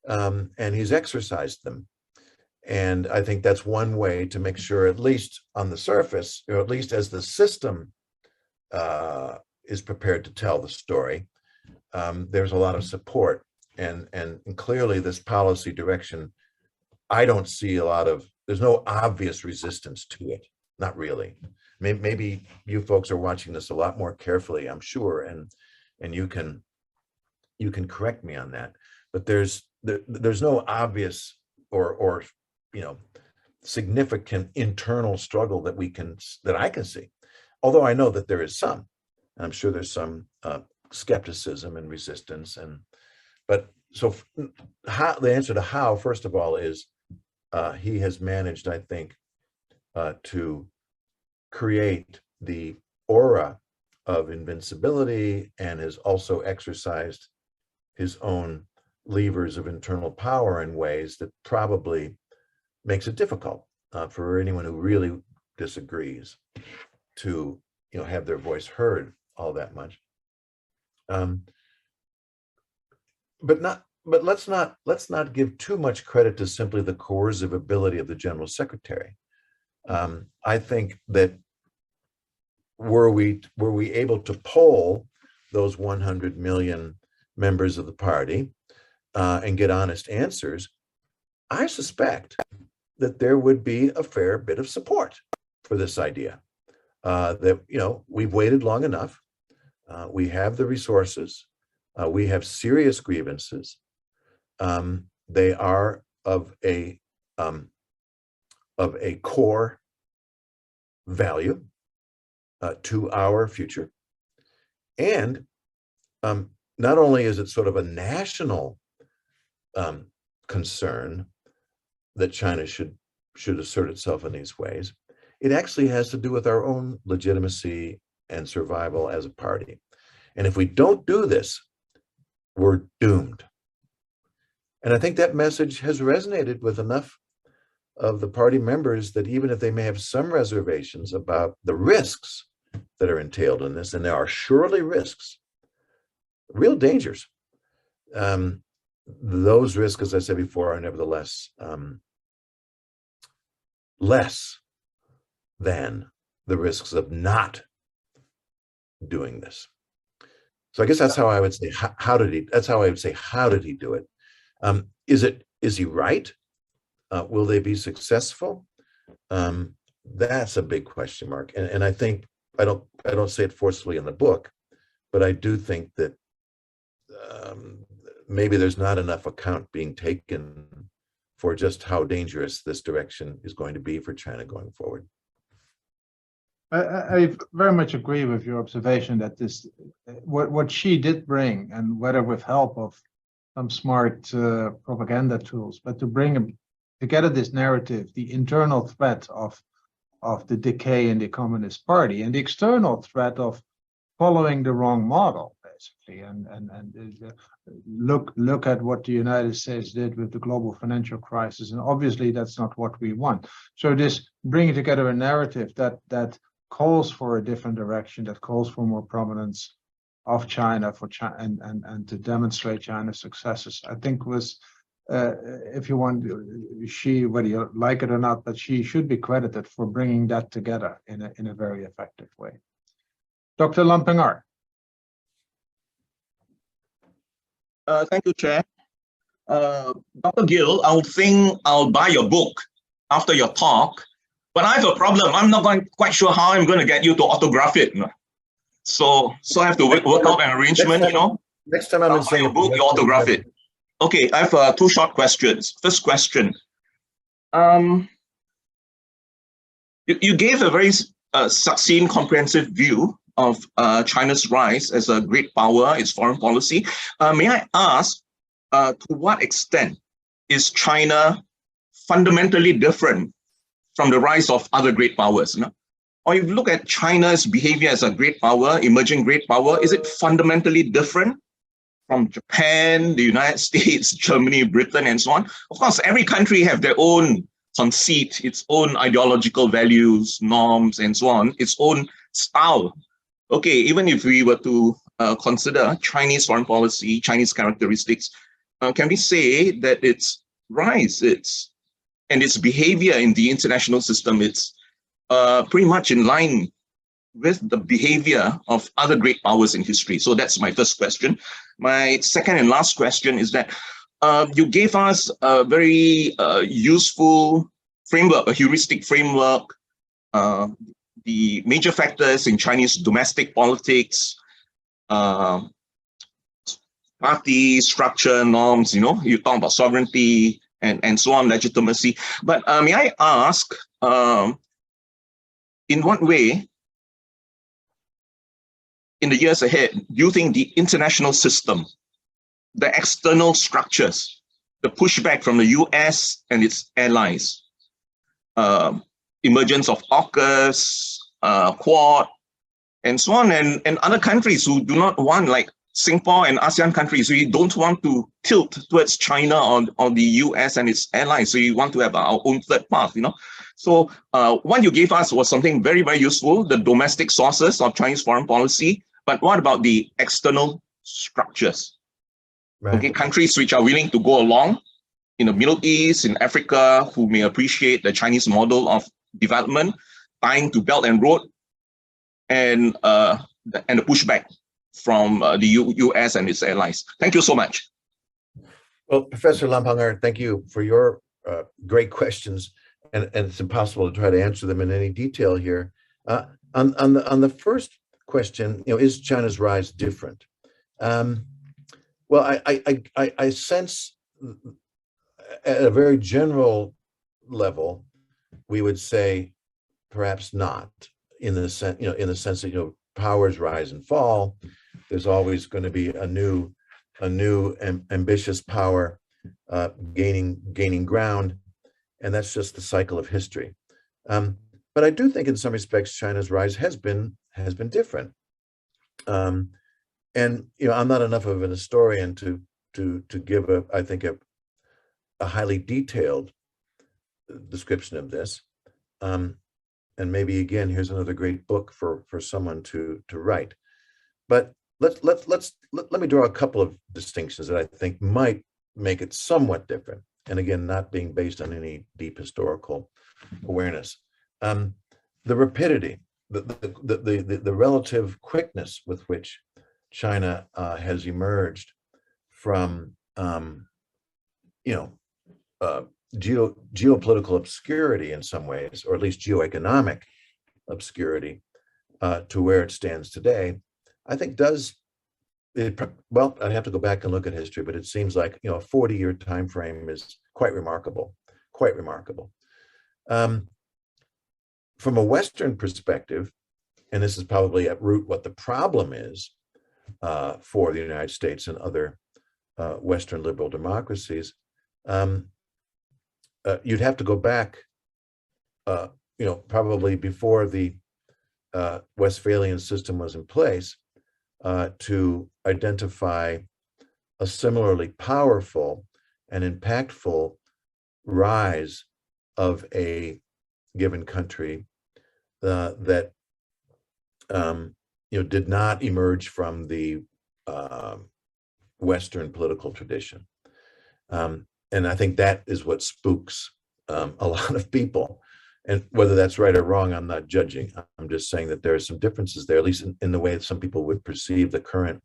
and he's exercised them. And I think that's one way to make sure, at least on the surface, or at least as the system is prepared to tell the story, there's a lot of support. And clearly this policy direction, I don't see there's no obvious resistance to it, not really. Maybe you folks are watching this a lot more carefully, I'm sure, and you can correct me on that. But there's no obvious or significant internal struggle that I can see. Although I know that there is some, and I'm sure there's some skepticism and resistance. But so the answer to how, first of all, is he has managed, I think, to create the aura of invincibility and has also exercised his own levers of internal power in ways that probably makes it difficult for anyone who really disagrees to have their voice heard all that much. But let's not give too much credit to simply the coercive ability of the General Secretary. I think that were we able to poll those 100 million members of the party and get honest answers, I suspect that there would be a fair bit of support for this idea. That we've waited long enough. We have the resources. We have serious grievances. They are of a core value to our future. And not only is it sort of a national concern that China should assert itself in these ways, it actually has to do with our own legitimacy and survival as a party. And if we don't do this, we're doomed. And I think that message has resonated with enough of the party members that even if they may have some reservations about the risks that are entailed in this, and there are surely risks, real dangers, those risks, as I said before, are nevertheless less than the risks of not doing this. So I guess that's how I would say, how did he do it? Is he right? Will they be successful? That's a big question mark. And I think, I don't say it forcefully in the book, but I do think that maybe there's not enough account being taken for just how dangerous this direction is going to be for China going forward. I very much agree with your observation that what Xi did bring, and whether with help of some smart propaganda tools, but to bring together this narrative, the internal threat of the decay in the Communist Party and the external threat of following the wrong model, basically, and look at what the United States did with the global financial crisis, and obviously that's not what we want. So this bringing together a narrative that calls for a different direction, that calls for more prominence of China and to demonstrate China's successes, I think was, if you want, Xi, whether you like it or not, but Xi should be credited for bringing that together in a very effective way. Dr. Lampengar. Thank you, Chair. Dr. Gill, I'll buy your book after your talk, but I have a problem. I'm not quite sure how I'm going to get you to autograph it. So I have to work out an arrangement, Next time I'm in your book, you autograph it. Okay, I have two short questions. First question. You gave a very succinct, comprehensive view of China's rise as a great power, its foreign policy. May I ask, to what extent is China fundamentally different from the rise of other great powers? Or if you look at China's behavior as a great power, emerging great power, is it fundamentally different from Japan, the United States, Germany, Britain, and so on? Of course, every country have their own conceit, its own ideological values, norms, and so on, its own style. Okay, even if we were to consider Chinese foreign policy, Chinese characteristics, can we say that its rise, and its behavior in the international system, it's pretty much in line with the behavior of other great powers in history? So that's my first question. My second and last question is that you gave us a very useful framework, a heuristic framework, the major factors in Chinese domestic politics, party structure, norms, you talk about sovereignty and so on, legitimacy. But may I ask, in what way, in the years ahead, do you think the international system, the external structures the pushback from the US and its allies, emergence of AUKUS, Quad, and so on, and other countries who do not want, like Singapore and ASEAN countries, we don't want to tilt towards China or the US and its allies. So we want to have our own third path, So what you gave us was something very, very useful, the domestic sources of Chinese foreign policy. But what about the external structures? Right. Okay, countries which are willing to go along in the Middle East, in Africa, who may appreciate the Chinese model of development, tying to Belt and Road, and the pushback from the US and its allies. Thank you so much. Well, Professor Lampangar, thank you for your great questions, and it's impossible to try to answer them in any detail here. On the first question, is China's rise different? Well, I sense at a very general level, we would say perhaps not, in the sense that powers rise and fall. There's always going to be a new ambitious power gaining ground, and that's just the cycle of history. But I do think, in some respects, China's rise has been different. And I'm not enough of an historian to give I think a highly detailed description of this. And maybe again, here's another great book for someone to write. But let me draw a couple of distinctions that I think might make it somewhat different. And again, not being based on any deep historical awareness. The rapidity, the relative quickness with which China has emerged from geopolitical obscurity in some ways, or at least geoeconomic obscurity, to where it stands today, I think well, I'd have to go back and look at history, but it seems like a 40-year time frame is quite remarkable, quite remarkable. From a Western perspective, and this is probably at root what the problem is for the United States and other Western liberal democracies, you'd have to go back, probably before the Westphalian system was in place, to identify a similarly powerful and impactful rise of a given country that did not emerge from the Western political tradition. And I think that is what spooks a lot of people. And whether that's right or wrong, I'm not judging. I'm just saying that there are some differences there, at least in the way that some people would perceive the current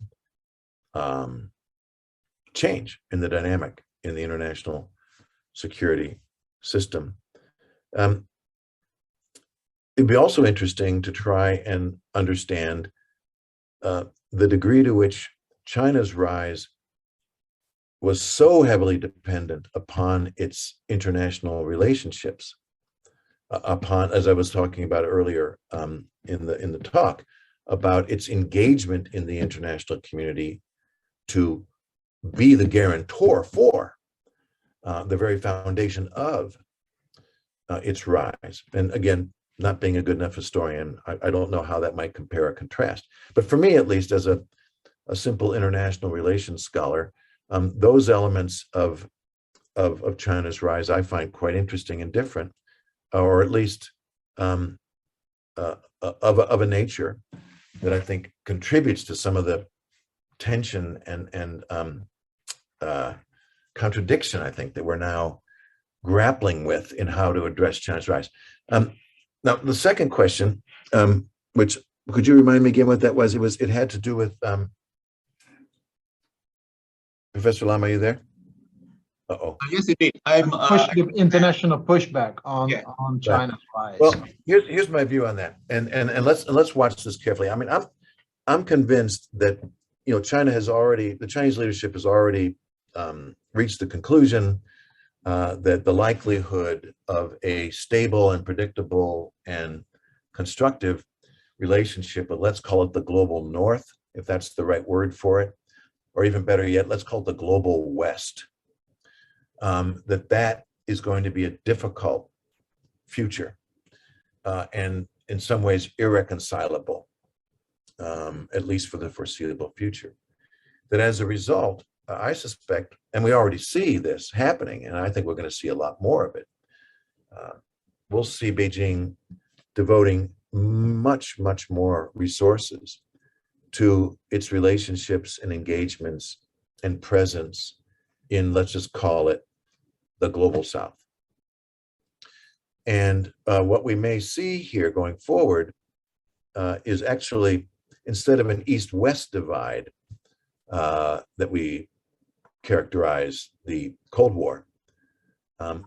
change in the dynamic in the international security system. It'd be also interesting to try and understand the degree to which China's rise was so heavily dependent upon its international relationships, upon, as I was talking about earlier in the talk, about its engagement in the international community to be the guarantor for the very foundation of its rise. And again, not being a good enough historian, I don't know how that might compare or contrast. But for me, at least, as a simple international relations scholar, those elements of China's rise I find quite interesting and different, or at least of a nature that I think contributes to some of the tension and contradiction, I think, that we're now grappling with in how to address China's rise. Now, the second question, which, could you remind me again what that was? It had to do with, Professor Lam, are you there? Uh-oh. Yes, indeed. I'm the international pushback on China's rise. Well, here's my view on that, and let's watch this carefully. I mean, I'm convinced that the Chinese leadership has already reached the conclusion that the likelihood of a stable and predictable and constructive relationship, but let's call it the global North, if that's the right word for it, or even better yet, let's call it the global West, that is going to be a difficult future and in some ways irreconcilable, at least for the foreseeable future. That as a result, I suspect, and we already see this happening, and I think we're going to see a lot more of it. We'll see Beijing devoting much, much more resources to its relationships and engagements and presence in, let's just call it, the global South. And what we may see here going forward is actually, instead of an East-West divide that we characterize the Cold War,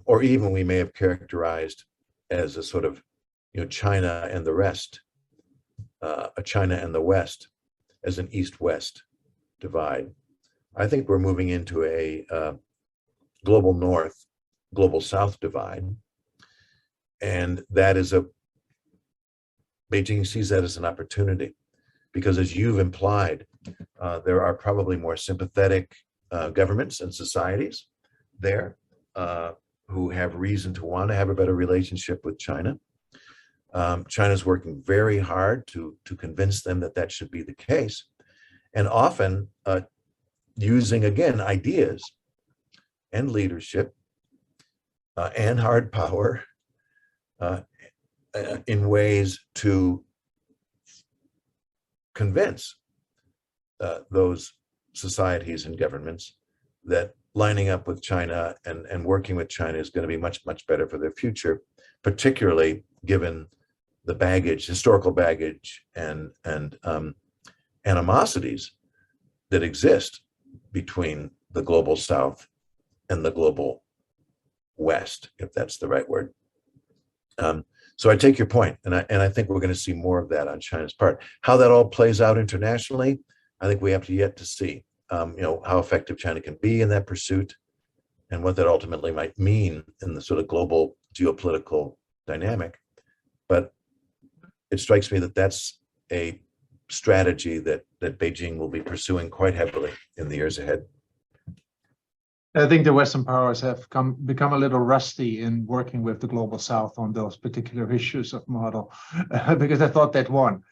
or even we may have characterized as a sort of, China and the rest, a China and the West as an East-West divide. I think we're moving into a global North, global South divide. And that is Beijing sees that as an opportunity, because as you've implied, there are probably more sympathetic governments and societies there who have reason to want to have a better relationship with China. China's working very hard to convince them that that should be the case, and often using, again, ideas and leadership and hard power in ways to convince those societies and governments that lining up with China and working with China is going to be much, much better for their future, particularly given the baggage, historical baggage, and animosities that exist between the global South and the global West, if that's the right word. So I take your point, and I think we're going to see more of that on China's part. How that all plays out internationally, I think we have yet to see. How effective China can be in that pursuit, and what that ultimately might mean in the sort of global geopolitical dynamic. But it strikes me that that's a strategy that Beijing will be pursuing quite heavily in the years ahead. I think the Western powers have become a little rusty in working with the global South on those particular issues of model, because I thought that won.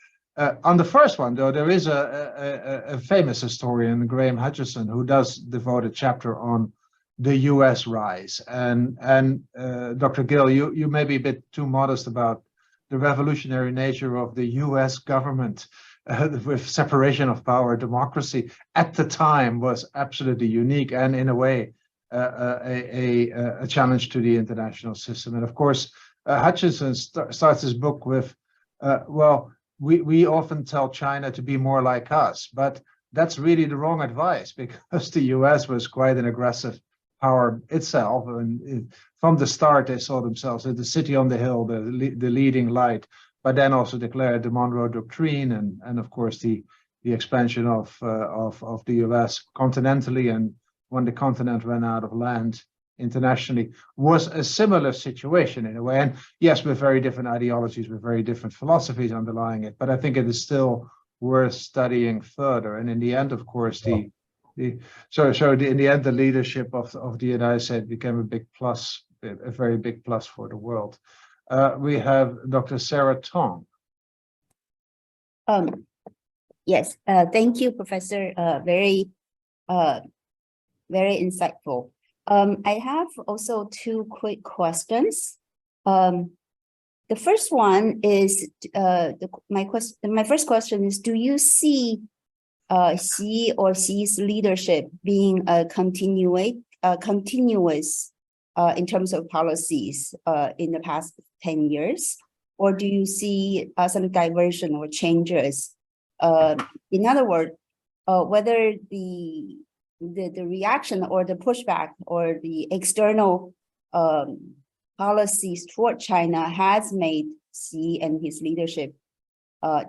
On the first one, though, there is a famous historian, Graham Hutchison, who does devote a chapter on the U.S. rise. And Dr. Gill, you may be a bit too modest about the revolutionary nature of the U.S. government with separation of power. Democracy at the time was absolutely unique and, in a way, a challenge to the international system. And of course, Hutchison starts his book with, we often tell China to be more like us, but that's really the wrong advice, because the US was quite an aggressive power itself. And from the start, they saw themselves as the city on the hill, the leading light, but then also declared the Monroe Doctrine and of course, the expansion of the US continentally, and when the continent ran out of land internationally, was a similar situation in a way. And yes, with very different ideologies, with very different philosophies underlying it, but I think it is still worth studying further. And in the end, of course, in the end, the leadership of the United States became a big plus, a very big plus for the world. We have Dr. Sarah Tong. Yes, thank you, Professor. Very insightful. I have also two quick questions. The first one is, my first question is, do you see Xi or Xi's leadership being continuous in terms of policies in the past 10 years? Or do you see some diversion or changes? In other words, whether the reaction or the pushback or the external policies toward China has made Xi and his leadership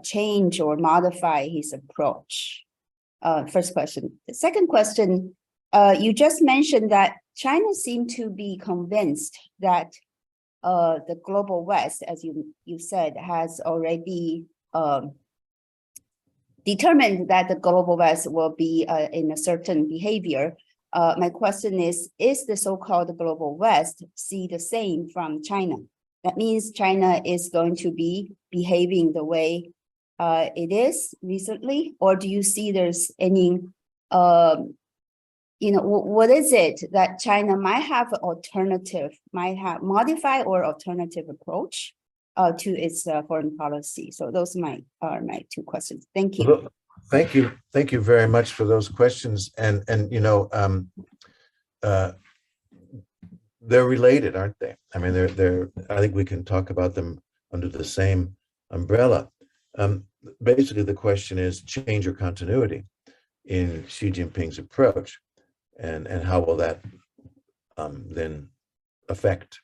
change or modify his approach? First question. The second question, you just mentioned that China seemed to be convinced that the global West, as you said, has already determined that the global West will be in a certain behavior. My question is the so-called global West see the same from China? That means China is going to be behaving the way it is recently, or do you see there's any, what is it that China might have alternative, might have modified or alternative approach to its foreign policy? So those are my two questions. Thank you. Well, thank you very much for those questions. And they're related, aren't they? I mean, I think we can talk about them under the same umbrella. Basically, the question is change or continuity in Xi Jinping's approach, and how will that then affect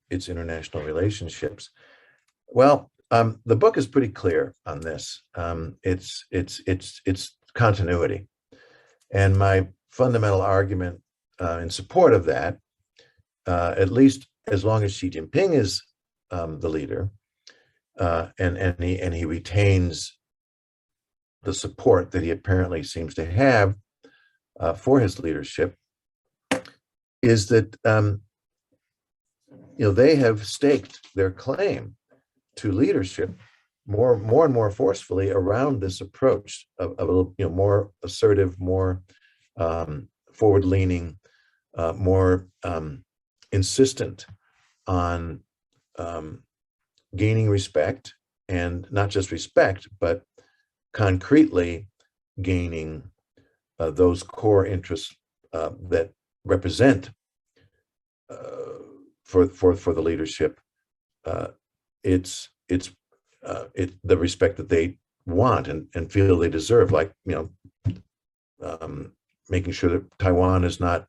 its international relationships? Well, the book is pretty clear on this. It's continuity, and my fundamental argument in support of that, at least as long as Xi Jinping is the leader, and he retains the support that he apparently seems to have for his leadership, is that they have staked their claim to leadership more and more forcefully around this approach of a more assertive, more forward-leaning, more insistent on gaining respect, and not just respect, but concretely gaining those core interests that represent for the leadership the respect that they want and feel they deserve, like making sure that Taiwan is not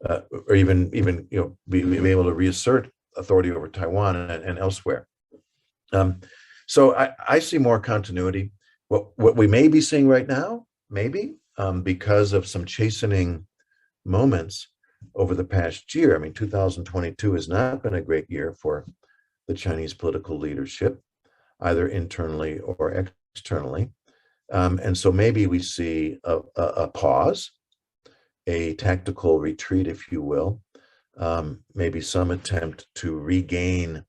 or even be able to reassert authority over Taiwan and elsewhere. So I see more continuity. What we may be seeing right now, maybe because of some chastening moments over the past year. I mean, 2022 has not been a great year for the Chinese political leadership, either internally or externally. And so maybe we see a pause, a tactical retreat, if you will, maybe some attempt to regain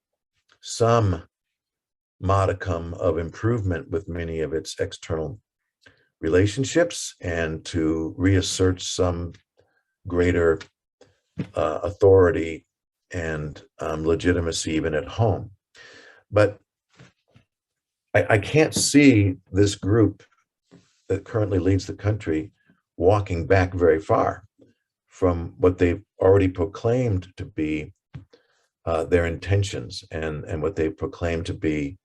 some modicum of improvement with many of its external relationships, and to reassert some greater authority and legitimacy even at home. But I can't see this group that currently leads the country walking back very far from what they've already proclaimed to be their intentions, and what they proclaim to be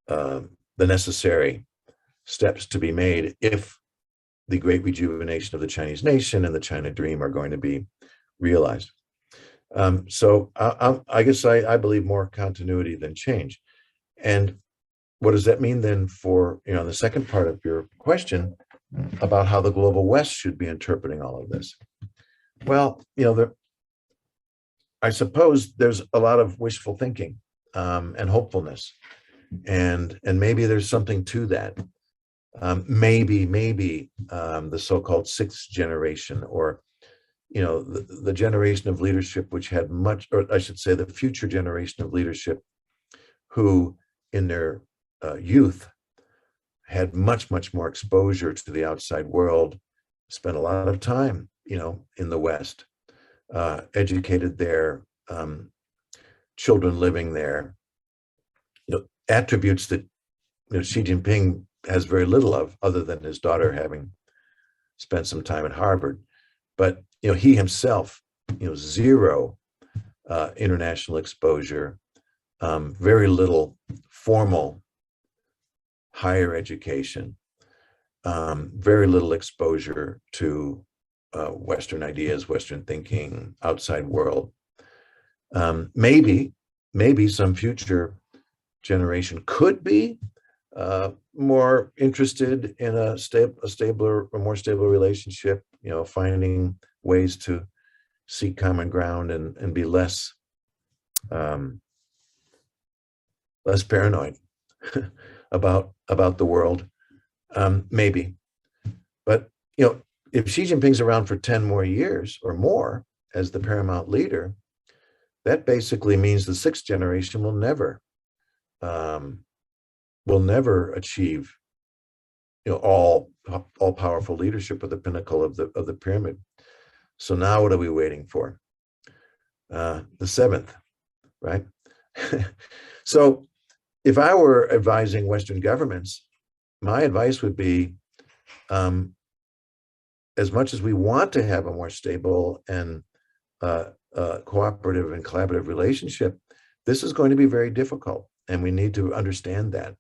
the necessary steps to be made if the great rejuvenation of the Chinese nation and the China dream are going to be realized. So I guess I believe more continuity than change. And what does that mean then for, the second part of your question about how the global West should be interpreting all of this? Well, I suppose there's a lot of wishful thinking and hopefulness, and maybe there's something to that. Maybe the so-called sixth generation, or the generation of leadership which had much, or I should say the future generation of leadership, who in their youth had much more exposure to the outside world, spent a lot of time in the West, educated there, children living there, attributes that Xi Jinping has very little of, other than his daughter having spent some time at Harvard. But he himself, zero international exposure, very little formal higher education, very little exposure to Western ideas, Western thinking, outside world. Maybe some future generation could be more interested in a more stable relationship, finding ways to seek common ground and be less paranoid about the world, maybe. But if Xi Jinping's around for 10 more years or more as the paramount leader, that basically means the sixth generation will never achieve, all powerful leadership at the pinnacle of the pyramid. So now what are we waiting for? The seventh, right? So if I were advising Western governments, my advice would be, as much as we want to have a more stable and cooperative and collaborative relationship, this is going to be very difficult, and we need to understand that.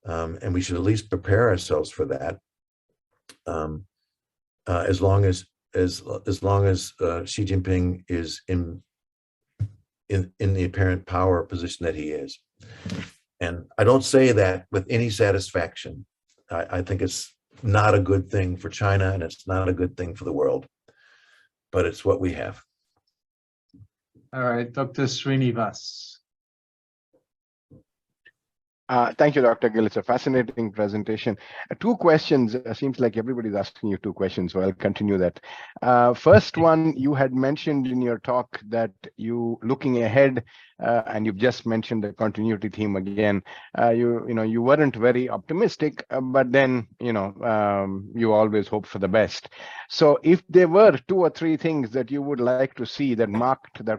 And we should at least prepare ourselves for that, as long as Xi Jinping is in the apparent power position that he is. And I don't say that with any satisfaction. I think it's not a good thing for China, and it's not a good thing for the world, but it's what we have. All right, Dr. Srinivas. Thank you, Dr. Gill. It's a fascinating presentation. Two questions. Seems like everybody's asking you two questions, so I'll continue that. First one, you had mentioned in your talk that you looking ahead, and you've just mentioned the continuity theme again. You weren't very optimistic, but then you always hope for the best. So if there were 2 or 3 things that you would like to see that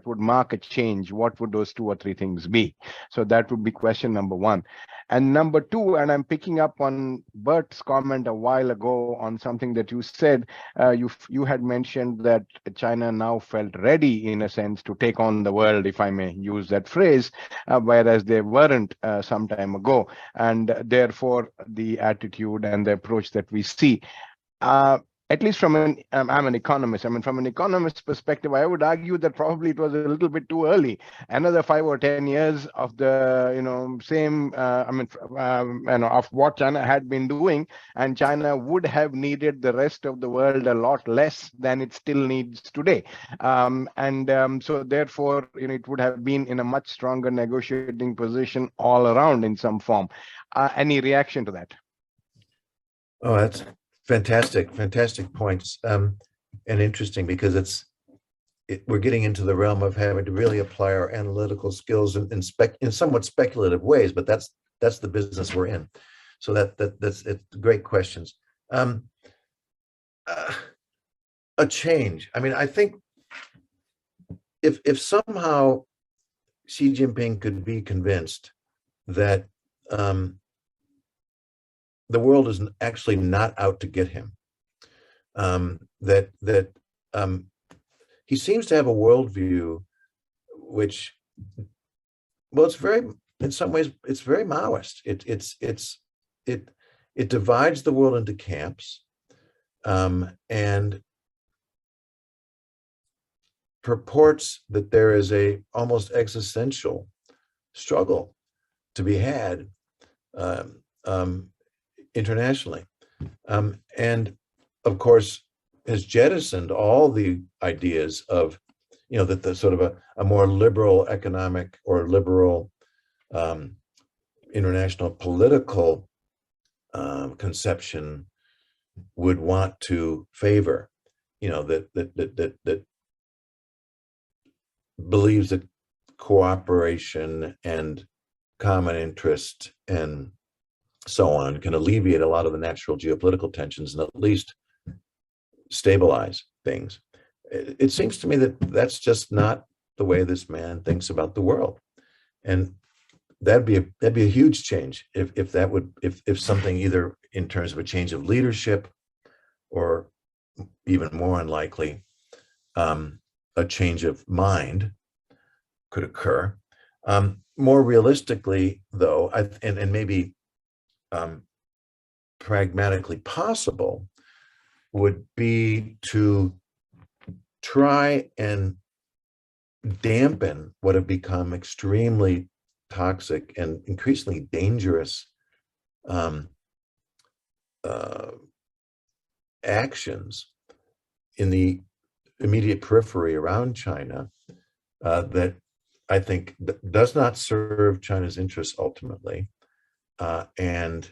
would mark a change, what would those 2 or 3 things be? So that would be question number 1. And number 2, and I'm picking up on Bert's comment a while ago on something that you said. You had mentioned that China now felt ready, in a sense, to take on the world, if I may use that phrase, whereas they weren't some time ago. And therefore, the attitude and the approach that we see, at least from I'm an economist. I mean, from an economist's perspective, I would argue that probably it was a little bit too early. Another 5 or 10 years of the, same, of what China had been doing, and China would have needed the rest of the world a lot less than it still needs today. So therefore, it would have been in a much stronger negotiating position all around in some form. Any reaction to that? Oh, that's fantastic points, and interesting, because we're getting into the realm of having to really apply our analytical skills in somewhat speculative ways, but that's the business we're in. So that's great questions. A change. I mean, I think if somehow Xi Jinping could be convinced that the world is actually not out to get him, he seems to have a worldview which, well, in some ways it's very Maoist. It divides the world into camps, and purports that there is a almost existential struggle to be had internationally, and of course has jettisoned all the ideas of, that the sort of a more liberal economic or liberal international political conception would want to favor, that believes that cooperation and common interest and so on can alleviate a lot of the natural geopolitical tensions and at least stabilize things. It seems to me that that's just not the way this man thinks about the world, and that'd be a huge change if something, either in terms of a change of leadership, or even more unlikely, a change of mind could occur. More realistically, though, and maybe pragmatically possible, would be to try and dampen what have become extremely toxic and increasingly dangerous actions in the immediate periphery around China, that I think does not serve China's interests ultimately, and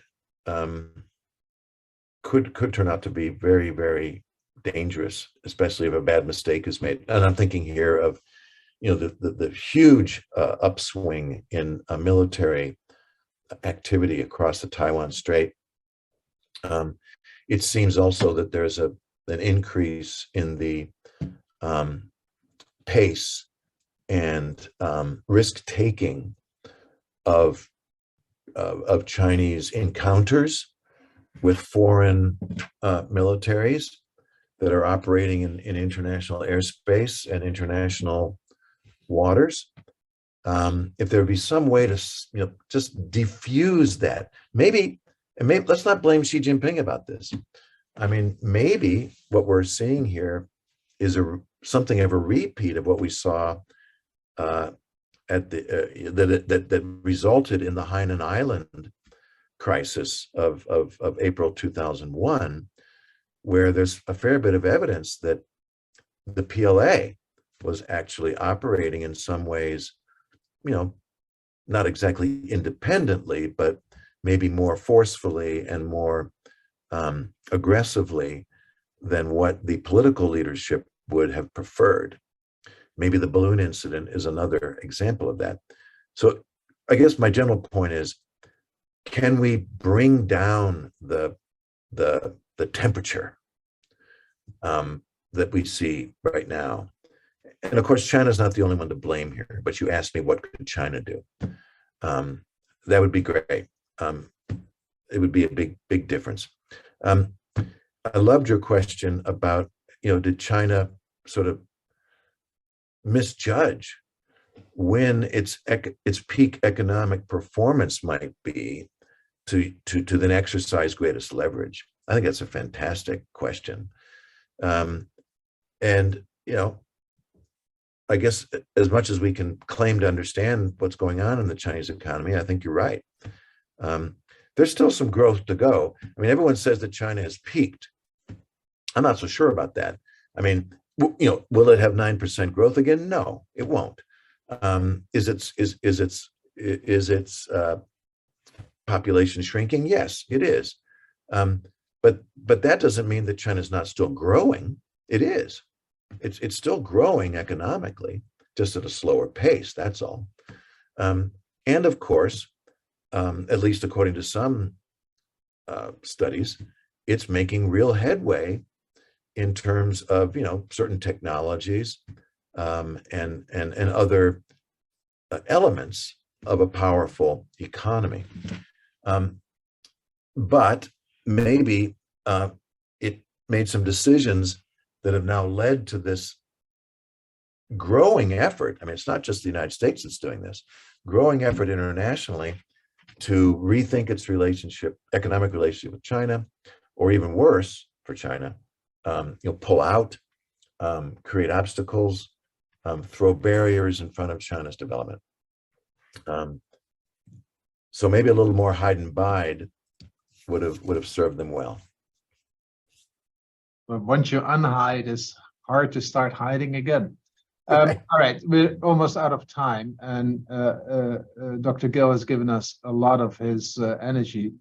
could turn out to be very, very dangerous, especially if a bad mistake is made. And I'm thinking here of, the huge upswing in military activity across the Taiwan Strait. It seems also that there's an increase in the pace and risk-taking of Chinese encounters with foreign militaries that are operating in international airspace and international waters. If there would be some way to, just diffuse that, maybe let's not blame Xi Jinping about this. I mean, maybe what we're seeing here is something of a repeat of what we saw at that resulted in the Hainan Island crisis of April 2001, where there's a fair bit of evidence that the PLA was actually operating in some ways, not exactly independently, but maybe more forcefully and more aggressively than what the political leadership would have preferred. Maybe the balloon incident is another example of that. So I guess my general point is, can we bring down the temperature that we see right now? And of course, China's not the only one to blame here, but you asked me, what could China do? That would be great. It would be a big difference. I loved your question about, did China sort of misjudge when its peak economic performance might be to then exercise greatest leverage? I think that's a fantastic question. And, I guess as much as we can claim to understand what's going on in the Chinese economy, I think you're right. There's still some growth to go. I mean, everyone says that China has peaked. I'm not so sure about that. I mean, will it have 9% growth again? No, it won't. Is its population shrinking? Yes, it is. But that doesn't mean that China's not still growing. It is. It's still growing economically, just at a slower pace. That's all. And of course, at least according to some studies, it's making real headway in terms of certain technologies and other elements of a powerful economy. But maybe it made some decisions that have now led to this growing effort. I mean, it's not just the United States that's doing this, growing effort internationally to rethink its economic relationship with China, or even worse for China, pull out, create obstacles, throw barriers in front of China's development. So maybe a little more hide and bide would have served them well. But once you unhide, it's hard to start hiding again. All right, we're almost out of time, and Dr. Gill has given us a lot of his energy.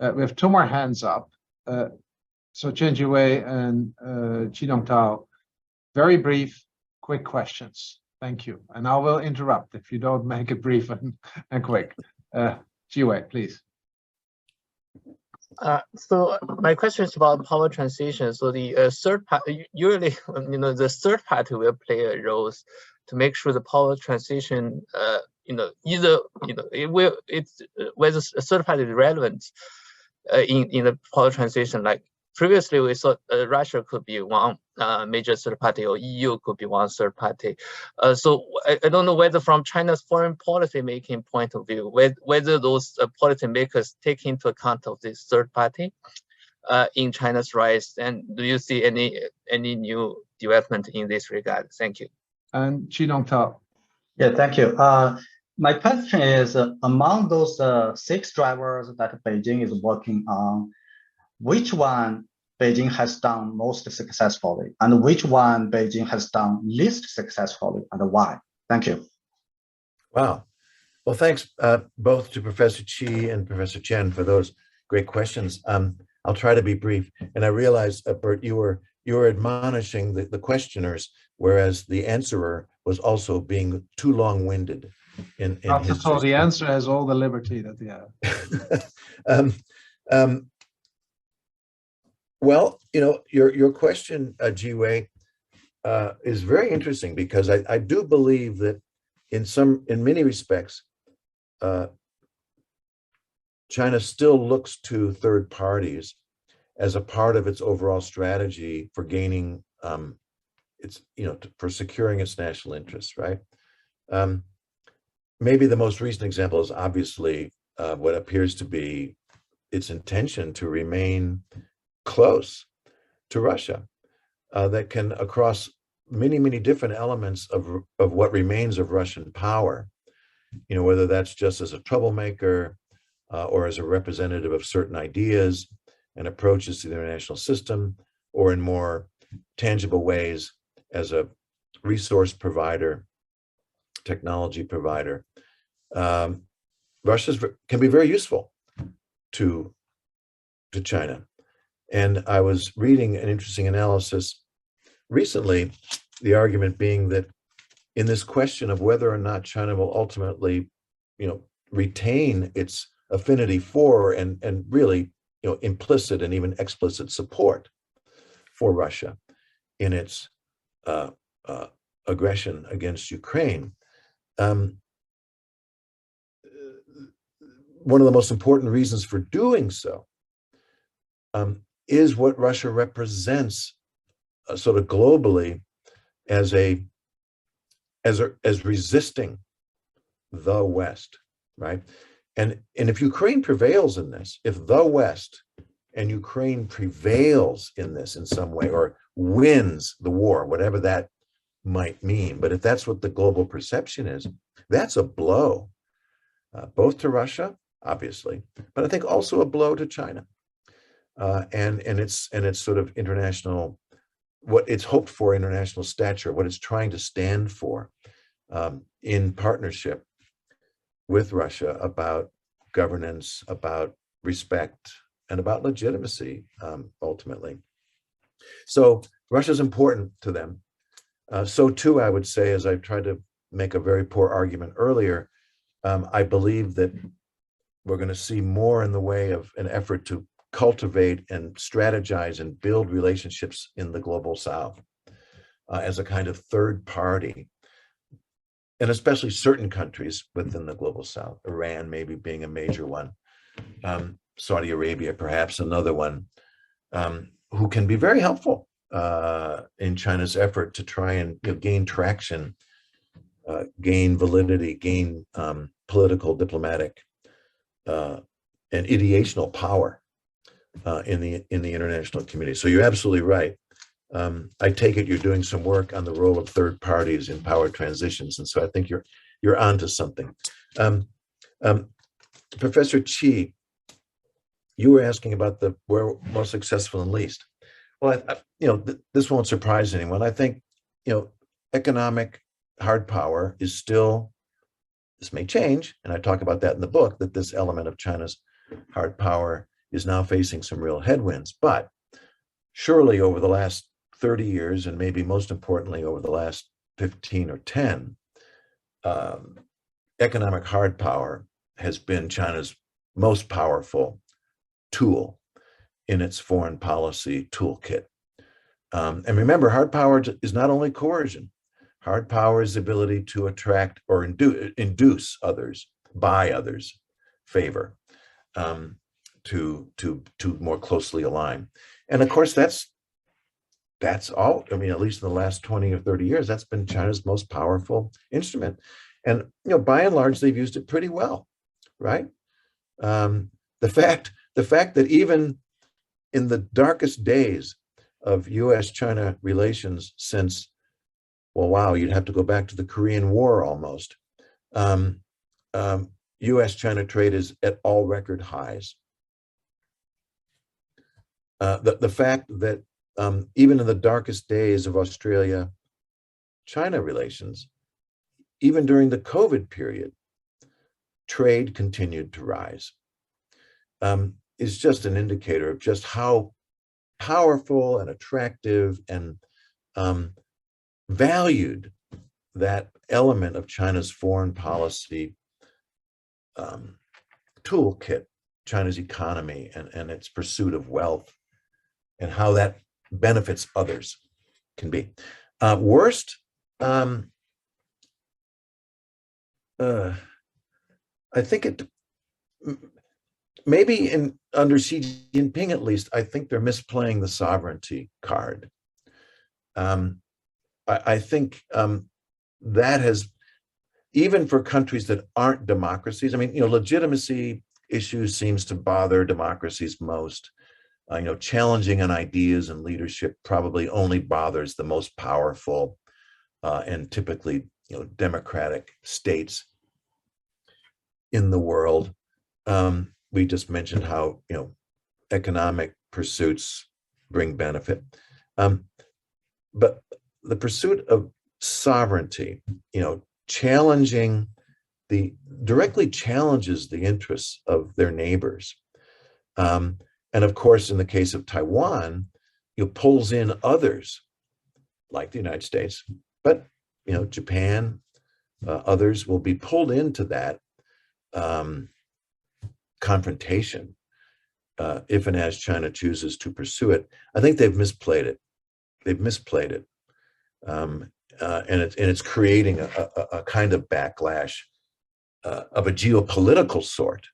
We have two more hands up. So Chen Jiwei and Qinong Tao, very brief, quick questions. Thank you. And I will interrupt if you don't make it brief and quick. Jiwei, please. So my question is about power transition. So the third party, usually, the third party will play a role to make sure the power transition, whether a third party is relevant in the power transition. Like previously, we thought Russia could be one major third party, or EU could be one third party. So I don't know whether from China's foreign policy making point of view, whether those policy makers take into account of this third party in China's rise, and do you see any new development in this regard? Thank you. And Qinong Tao. Yeah, thank you. My question is, among those 6 drivers that Beijing is working on, which one Beijing has done most successfully, and which one Beijing has done least successfully, and why? Thank you. Wow. Well, thanks both to Professor Qi and Professor Chen for those great questions. I'll try to be brief. And I realize, Bert, you were you're admonishing the questioners, whereas the answerer was also being too long-winded in Not his at all. The answer has all the liberty that they have. Well, your question, Ji-Wei, is very interesting because I do believe that in many respects, China still looks to third parties as a part of its overall strategy for gaining for securing its national interests, right? Maybe the most recent example is obviously what appears to be its intention to remain close to Russia, that can, across many, many different elements of what remains of Russian power, whether that's just as a troublemaker or as a representative of certain ideas and approaches to the international system, or in more tangible ways as a resource provider, technology provider. Russia can be very useful to China. And I was reading an interesting analysis recently, the argument being that in this question of whether or not China will ultimately, retain its affinity for and really, implicit and even explicit support for Russia in its aggression against Ukraine. One of the most important reasons for doing so is what Russia represents sort of globally as resisting the West, right? And if Ukraine prevails in this, if the West and Ukraine prevails in this in some way, or wins the war, whatever that might mean, but if that's what the global perception is, that's a blow, both to Russia, obviously, but I think also a blow to China, and its sort of international, what it's hoped for international stature, what it's trying to stand for in partnership with Russia about governance, about respect, and about legitimacy, ultimately. So Russia's important to them. So too, I would say, as I've tried to make a very poor argument earlier, I believe that we're going to see more in the way of an effort to cultivate and strategize and build relationships in the global South as a kind of third party, and especially certain countries within the global South, Iran maybe being a major one, Saudi Arabia perhaps another one, who can be very helpful in China's effort to try and gain traction, gain validity, gain political, diplomatic, and ideational power in the international community. So you're absolutely right. I take it you're doing some work on the role of third parties in power transitions, and so I think you're onto something. Professor Qi, you were asking about the where most successful and least. Well, this won't surprise anyone. I think economic hard power is still. This may change, and I talk about that in the book, that this element of China's hard power is now facing some real headwinds. But surely over the last 30 years, and maybe most importantly over the last 15 or 10, economic hard power has been China's most powerful tool in its foreign policy toolkit. And remember, hard power is not only coercion. Hard power is the ability to attract or induce others, by others' favor, to more closely align. And of course, that's all. I mean, at least in the last 20 or 30 years, that's been China's most powerful instrument. And by and large, they've used it pretty well, right? The fact that even in the darkest days of U.S.-China relations since, well, wow, you'd have to go back to the Korean War almost. U.S.-China trade is at all record highs. The fact that even in the darkest days of Australia-China relations, even during the COVID period, trade continued to rise, is just an indicator of just how powerful and attractive and valued that element of China's foreign policy toolkit, China's economy and its pursuit of wealth and how that benefits others can be. Worst, I think it, maybe under Xi Jinping at least, I think they're misplaying the sovereignty card. I think that has, even for countries that aren't democracies, I mean, legitimacy issues seems to bother democracies most. Challenging on ideas and leadership probably only bothers the most powerful and typically, democratic states in the world. We just mentioned how, economic pursuits bring benefit. But the pursuit of sovereignty, directly challenges the interests of their neighbors. And of course, in the case of Taiwan, pulls in others like the United States, but, Japan, others will be pulled into that confrontation if and as China chooses to pursue it. I think they've misplayed it. They've misplayed it. And it's creating a kind of backlash of a geopolitical sort,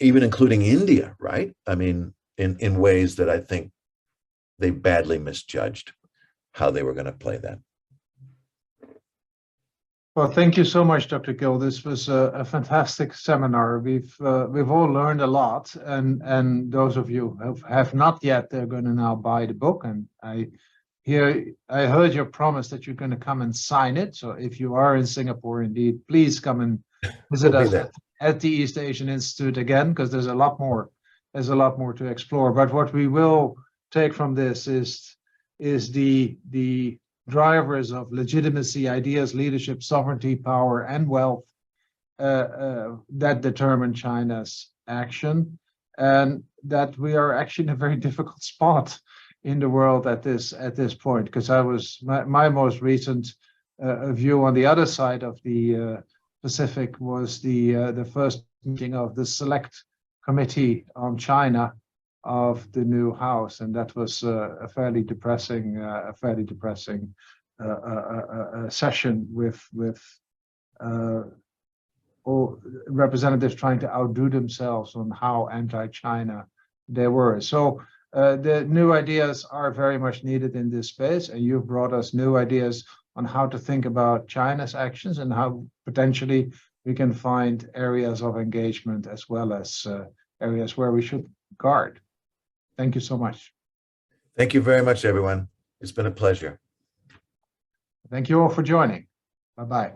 even including India, right? I mean, in ways that I think they badly misjudged how they were going to play that. Well, thank you so much, Dr. Gill. This was a fantastic seminar. We've all learned a lot, and those of you who have not yet, they're going to now buy the book. And I heard your promise that you're going to come and sign it. So if you are in Singapore, indeed, please come and visit us at the East Asian Institute again, because there's a lot more. There's a lot more to explore. But what we will take from this is the drivers of legitimacy, ideas, leadership, sovereignty, power, and wealth that determine China's action, and that we are actually in a very difficult spot in the world at this point. Because my most recent view on the other side of the Pacific was the first meeting of the Select Committee on China of the new House, and that was a fairly depressing session with all representatives trying to outdo themselves on how anti-China they were. So the new ideas are very much needed in this space, and you've brought us new ideas on how to think about China's actions and how potentially we can find areas of engagement as well as areas where we should guard. Thank you so much. Thank you very much, everyone. It's been a pleasure. Thank you all for joining. Bye-bye.